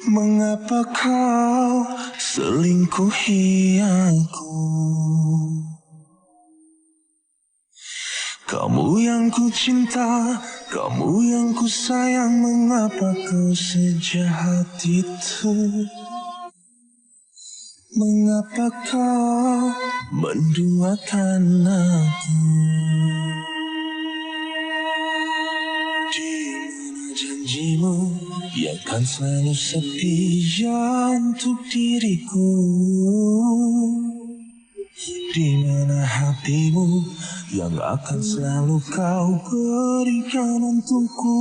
Mengapa kau selingkuhi aku? Kamu yang ku cinta, kamu yang ku sayang, mengapa kau sejahat itu? Mengapa kau menduakan aku? Di mana janjimu yang kan selalu setia untuk diriku? Di mana hatimu yang akan selalu kau berikan untukku?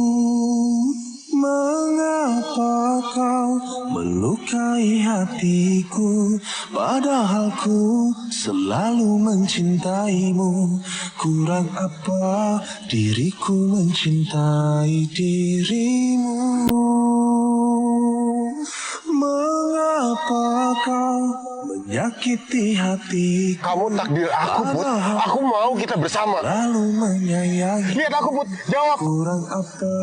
Mengapa kau melukai hatiku, padahal ku selalu mencintaimu. Kurang apa diriku mencintai dirimu? Mengapa kau menyakiti hatiku? Kamu takdir aku, Put. Aku mau kita bersama. Lalu menyayangi. Lihat aku, Put. Jawab. Kurang apa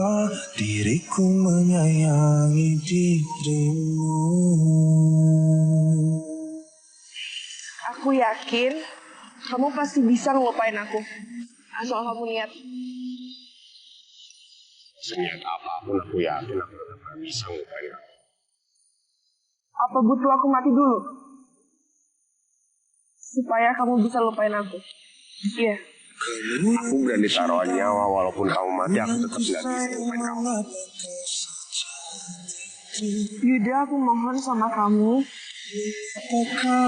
diriku menyayangi dirimu? Aku yakin kamu pasti bisa ngelupain aku. Asal kamu niat. Seniat apapun aku yakin aku tetap bisa ngelupain kamu. Apa butuh aku mati dulu? Supaya kamu bisa lupain aku. Iya. Aku berani taruh nyawa walaupun kamu mati aku tetap nggak bisa ngelupain kamu. Yuda, aku mohon sama kamu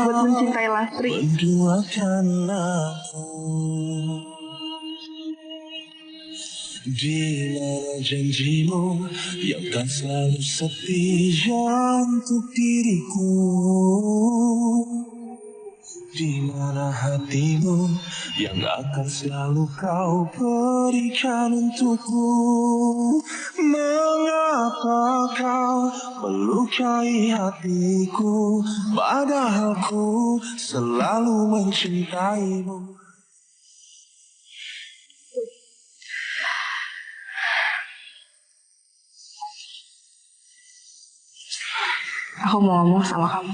buat mencintai Lastri. Menduakan aku. Di mana janjimu yang kan selalu setia untuk diriku? Di mana hatimu yang akan selalu kau berikan untukku? Mengapa kau melukai hatiku, padahal ku selalu mencintaimu? Aku mau ngomong sama kamu.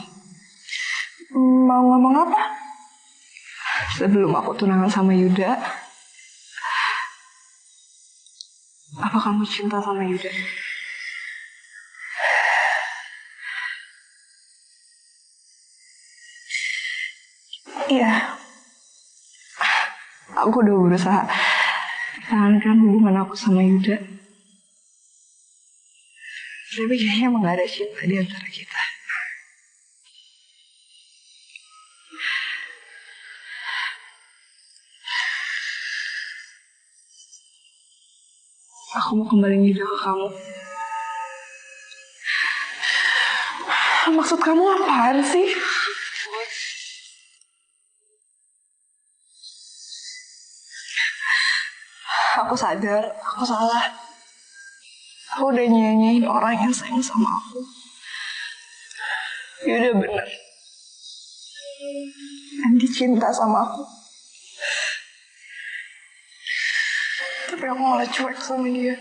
Mau ngomong apa? Sebelum aku tunangan sama Yuda, apa kamu cinta sama Yuda? Iya. Aku udah berusaha pertahankan hubungan aku sama Yuda. Tapi kayaknya emang gak ada cinta di antara kita. Aku mau kembaliin Yuda ke kamu. Maksud kamu apaan sih? Aku sadar, aku salah. Aku udah nyanyiin orang yang sayang sama aku. Yuda bener. Andi cinta sama aku. Tapi aku malah cuek sama dia.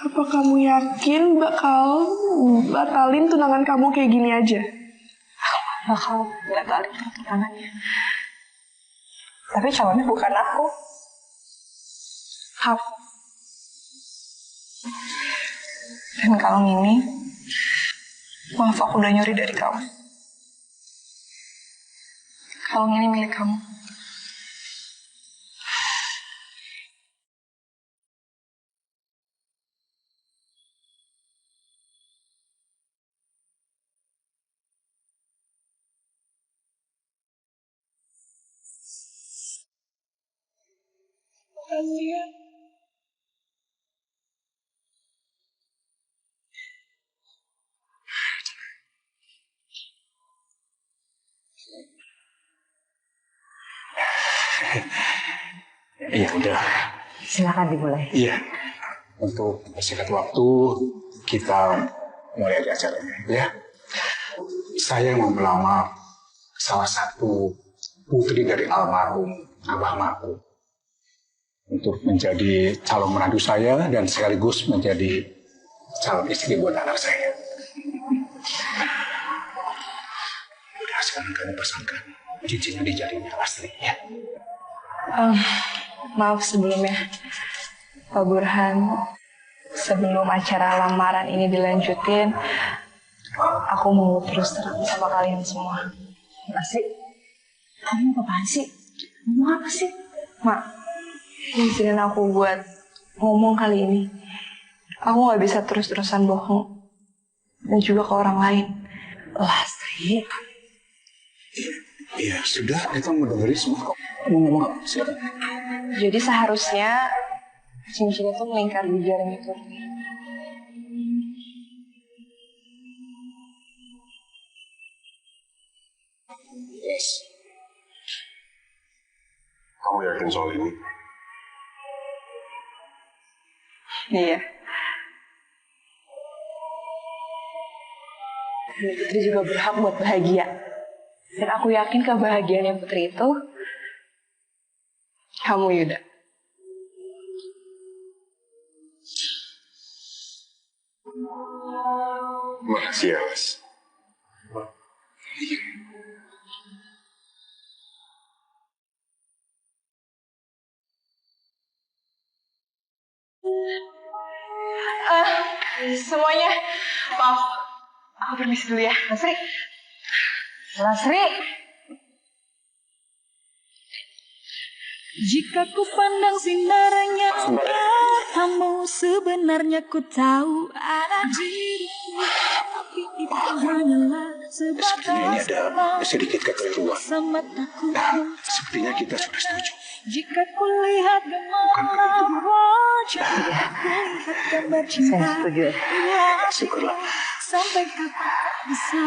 Apa kamu yakin bakal batalin tunangan kamu kayak gini aja? Aku bakal batalin tunangannya. Tapi calonnya bukan aku. Aku. Dan kalung ini, maaf aku udah nyuri dari kamu. Kalung ini milik kamu. Makasih ya. Iya, udah. Silakan dimulai. Iya. Untuk persingkat waktu, kita mulai di acaranya, ya. Saya mau melamar salah satu putri dari almarhum abahku untuk menjadi calon menantu saya dan sekaligus menjadi calon istri buat anak saya. Udah, sekarang kamu pasangkan cincinnya di jarinya Lastri, ya. Maaf sebelumnya, Pak Burhan. Sebelum acara lamaran ini dilanjutin, aku mau terus terang sama kalian semua. Lastri, kamu apaan sih? Ngomong apa sih? Mak, izinin aku buat ngomong kali ini. Aku gak bisa terus-terusan bohong. Dan juga ke orang lain. Lastri, Iya, sudah. Kita mau dengerin semua kok. Mau ngomong apa? Silakan. Jadi seharusnya cincin itu melingkar di jarinya Turki. Yes. Kamu yakin soal ini? Iya. Dan Putri juga berhak buat bahagia. Dan aku yakin kebahagiaan Putri itu kamu, Yuda. Makasih ya, Mas. Semuanya, maaf. Aku permisi dulu ya. Lasri. Lasri. Jika ku pandang sinarnya kamu sebenarnya ku tahu ada dirimu, tapi itu hanyalah Sepertinya ini sebatas ada sedikit kekeliruan. sama takut. Sepertinya kita sudah setuju. Jika ku lihat gemilang wajah, ku lihat gambar cinta. Syukurlah. Sampai kapan tak bisa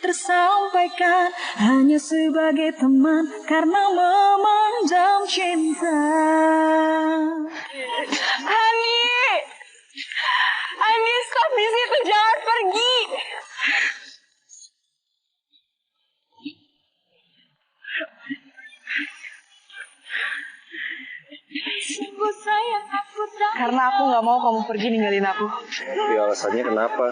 tersampaikan, hanya sebagai teman karena memendam cinta. Ani, stop di situ, jangan pergi. Sungguh sayang aku tak. Karena aku nggak mau kamu pergi ninggalin aku. Tapi alasannya kenapa?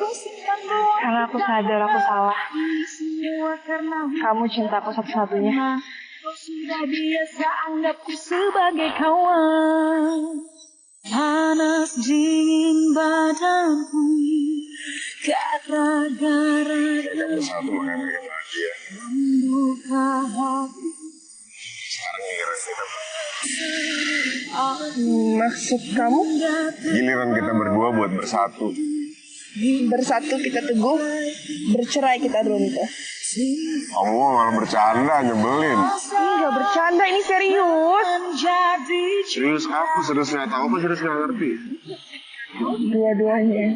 Karena aku sadar aku salah. Semua karena Kamu cintaku satu-satunya. kau sudah biasa anggapku sebagai kawan. Panas dingin badanku, gara-gara Kita bersatu makanya mereka bahagia. membuka hati. Sekarang giliran kita. Maksud kamu? Giliran kita berdua buat bersatu. Bersatu kita teguh, bercerai kita runtuh. Kamu malah bercanda, nyebelin. Enggak bercanda, ini serius. Serius aku, serius nggak tahu, apa serius nggak ngerti? Dua-duanya.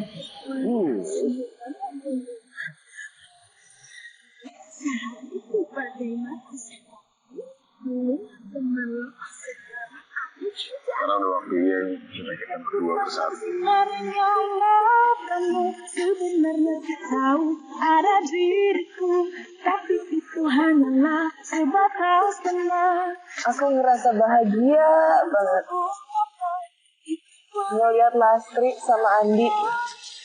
Sekarang udah waktunya kita berdua bersatu. Kamu sebenarnya tahu ada diriku, tapi itu hanyalah sebatas teman. Aku ngerasa bahagia banget ngeliat Lastri sama Andi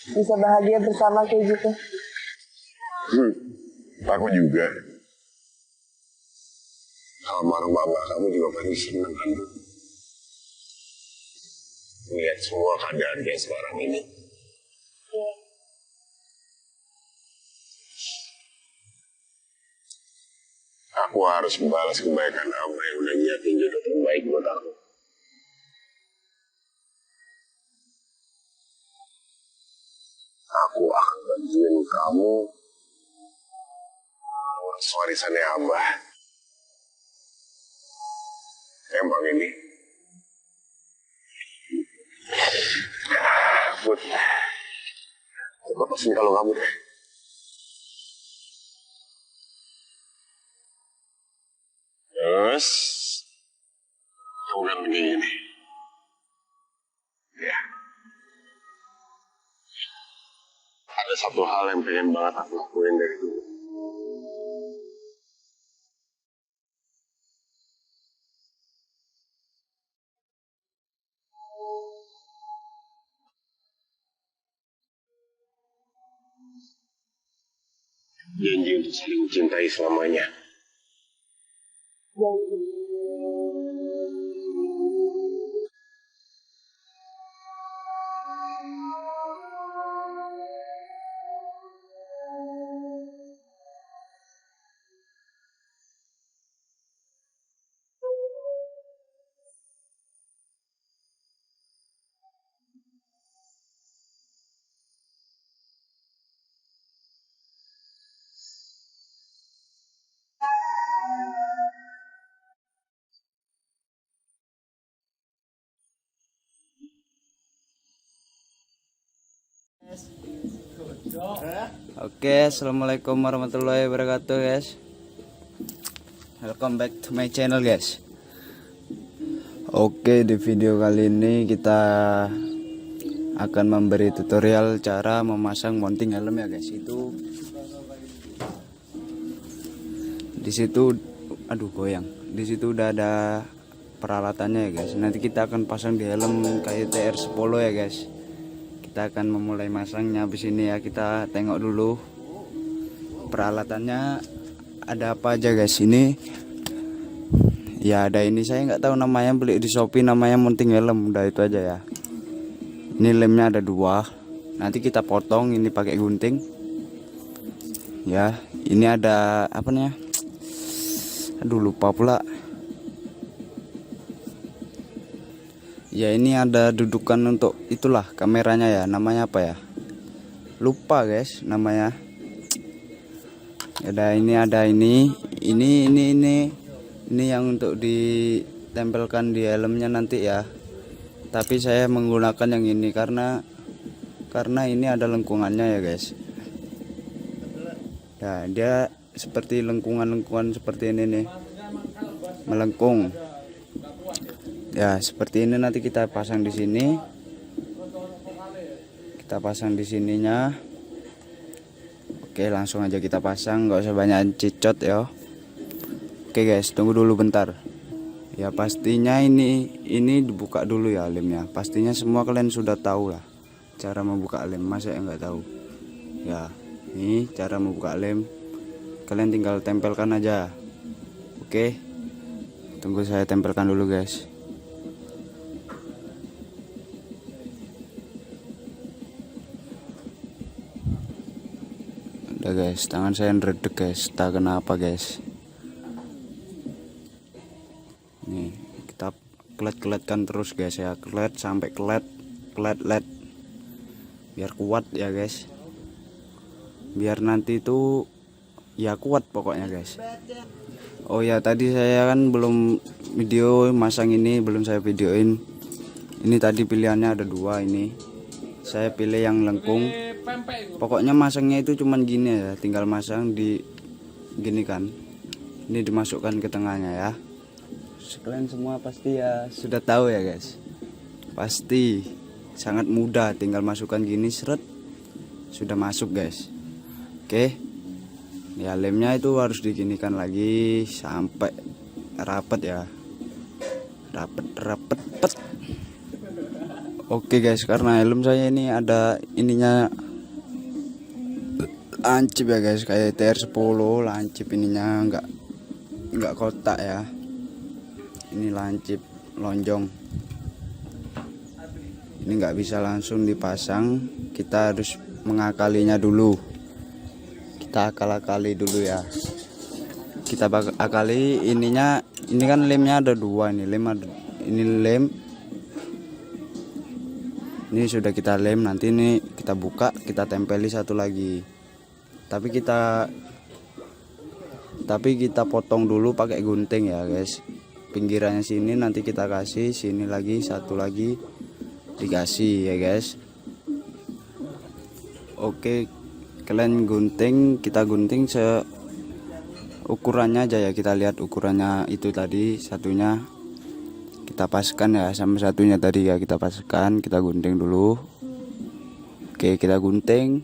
bisa bahagia bersama kayak gitu. Aku juga. Almarhum mama kamu juga pasti senang kan? Lihat semua keadaan kayak sekarang ini. Aku harus membalas kebaikan Ama yang udah nyiapin jodoh terbaik buat aku. Aku akan bantuin kamu ngurus warisannya Abah. Emang ini. Bud, aku lepasin kalau kamu deh. Terus, kamu bilang begini. Ya. Ada satu hal yang pengen banget aku lakuin dari dulu. Janji untuk saling mencintai selamanya. Oke, assalamualaikum warahmatullahi wabarakatuh guys. Welcome back to my channel guys. Oke, di video kali ini kita akan memberi tutorial cara memasang mounting helm ya guys. Itu di situ, aduh goyang. Di situ udah ada peralatannya ya guys. Nanti kita akan pasang di helm kayak TR10 ya guys. Kita akan memulai masangnya habis ini ya. Kita tengok dulu peralatannya ada apa aja guys. Ini ya ada ini, saya nggak tahu namanya, beli di Shopee namanya mounting helm, udah itu aja ya. Ini lemnya ada 2, nanti kita potong ini pakai gunting ya. Ini ada apa nih, aduh lupa pula ya. Ini ada dudukan untuk itulah kameranya ya, namanya apa ya, lupa guys namanya. Ada ini yang untuk ditempelkan di helmnya nanti ya. Tapi saya menggunakan yang ini karena ini ada lengkungannya ya guys. Nah, dia seperti lengkungan seperti ini nih, melengkung ya. Seperti ini nanti kita pasang di sini, kita pasang di sininya. Oke, langsung aja kita pasang, nggak usah banyak cicot ya. Oke guys, tunggu dulu bentar ya. Pastinya ini dibuka dulu ya lemnya. Pastinya semua kalian sudah tahu lah cara membuka lem, masa ya nggak tahu ya. Ini cara membuka lem, kalian tinggal tempelkan aja. Oke, tunggu saya tempelkan dulu guys. Udah guys, tangan saya ngeredek guys, tak kenapa guys. Nih kita kelet-keletkan terus guys ya, kelet sampai kelet biar kuat ya guys, biar nanti itu ya kuat pokoknya guys. Oh ya, tadi saya kan belum video masang ini, belum saya videoin. Ini tadi pilihannya ada 2, ini saya pilih yang lengkung. Pokoknya masangnya itu cuman gini ya, tinggal masang di gini kan, ini dimasukkan ke tengahnya ya. Kalian semua pasti ya sudah tahu ya guys, pasti sangat mudah, tinggal masukkan gini seret sudah masuk guys. Oke ya, lemnya itu harus diginikan lagi sampai rapet ya, rapet. Oke guys, karena helm saya ini ada ininya lancip ya guys, kayak TR10 lancip ininya, enggak kotak ya. Ini lancip lonjong, ini nggak bisa langsung dipasang, kita harus mengakalinya dulu. Kita akali dulu ya, kita akali ininya. Ini kan lemnya ada 2, ini lem ini sudah kita lem. Nanti ini kita buka, kita tempeli satu lagi, tapi kita potong dulu pakai gunting ya guys. Pinggirannya sini nanti kita kasih, sini lagi satu lagi dikasih ya guys. Oke, kalian gunting, kita gunting seukurannya aja ya. Kita lihat ukurannya itu tadi, satunya kita paskan ya, sama satunya tadi ya kita paskan, kita gunting dulu. Oke, kita gunting.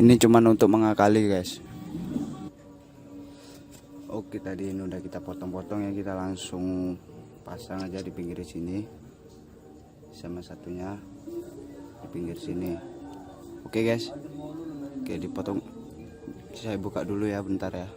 Ini cuman untuk mengakali guys. Oke, tadi ini udah kita potong-potong ya, kita langsung pasang aja di pinggir sini, sama satunya di pinggir sini. Oke guys, oke dipotong. Saya buka dulu ya, bentar ya.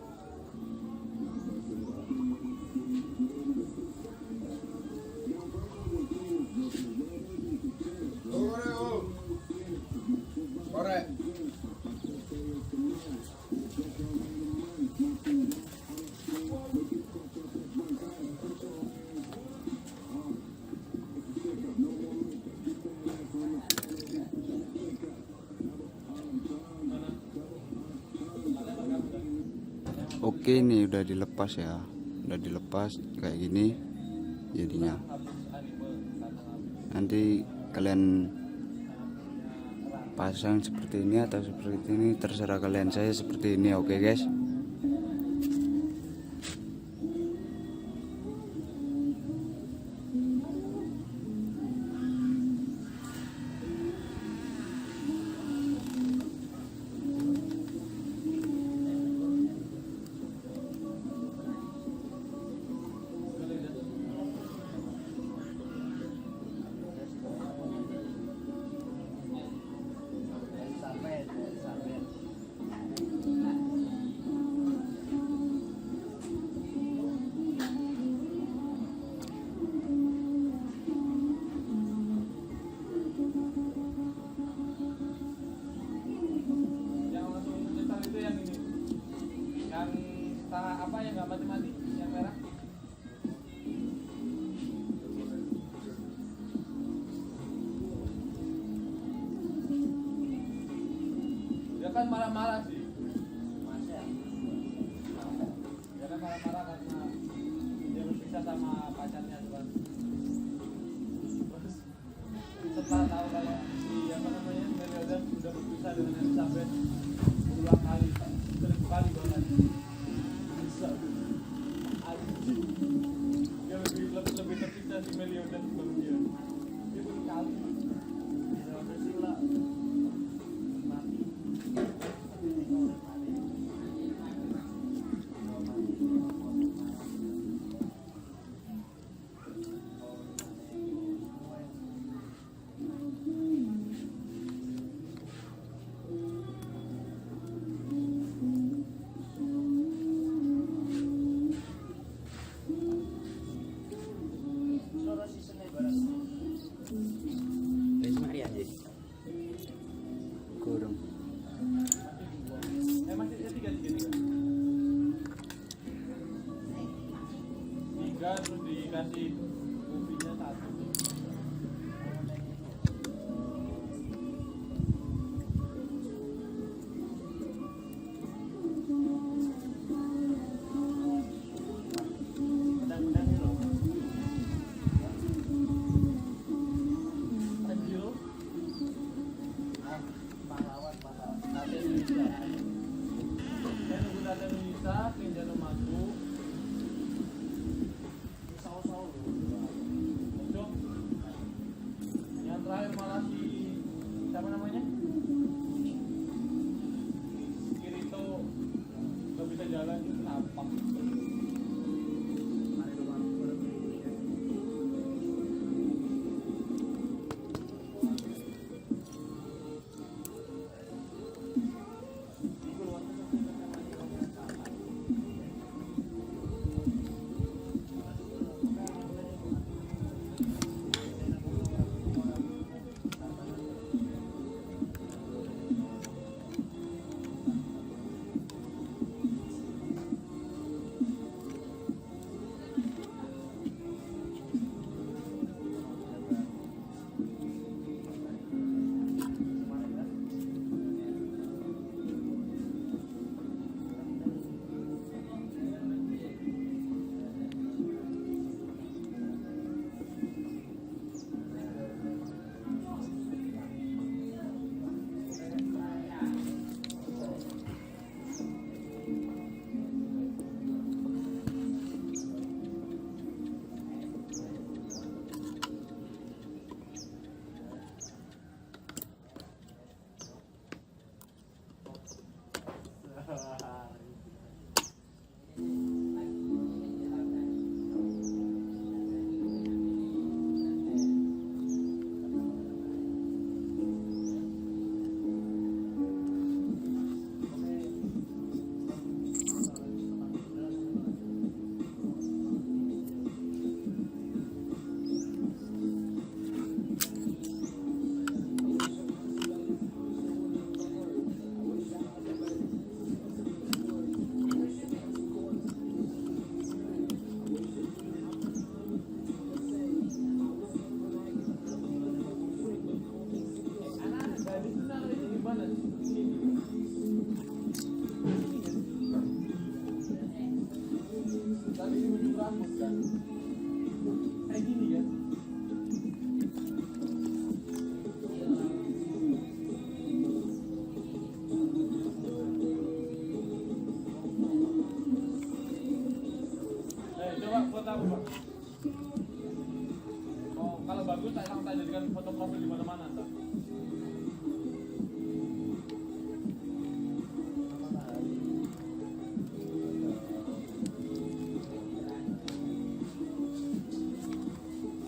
Oke, ini udah dilepas ya, udah dilepas kayak gini jadinya. Nanti kalian pasang seperti ini atau seperti ini, terserah kalian. Saya seperti ini, oke guys. Dia kan marah-marah sih. Dia kan marah-marah karena dia berpisah sama pacarnya kan. Terus setelah tahu kalau si Meliodas sudah berpisah dengan Elizabeth berulang kali, sering kali banget. Bisa. Anjing. Dia lebih terpisah si Meliodas dibanding dia. Dia berkali. Dia bersila. Kurang. Tiga terus dikasih kopinya satu. Yang terakhir malah si siapa namanya? Kirito nggak bisa jalan itu kenapa? Foto apa, Bang? Oh, kalau bagus saya langsung jadikan foto profil di mana-mana.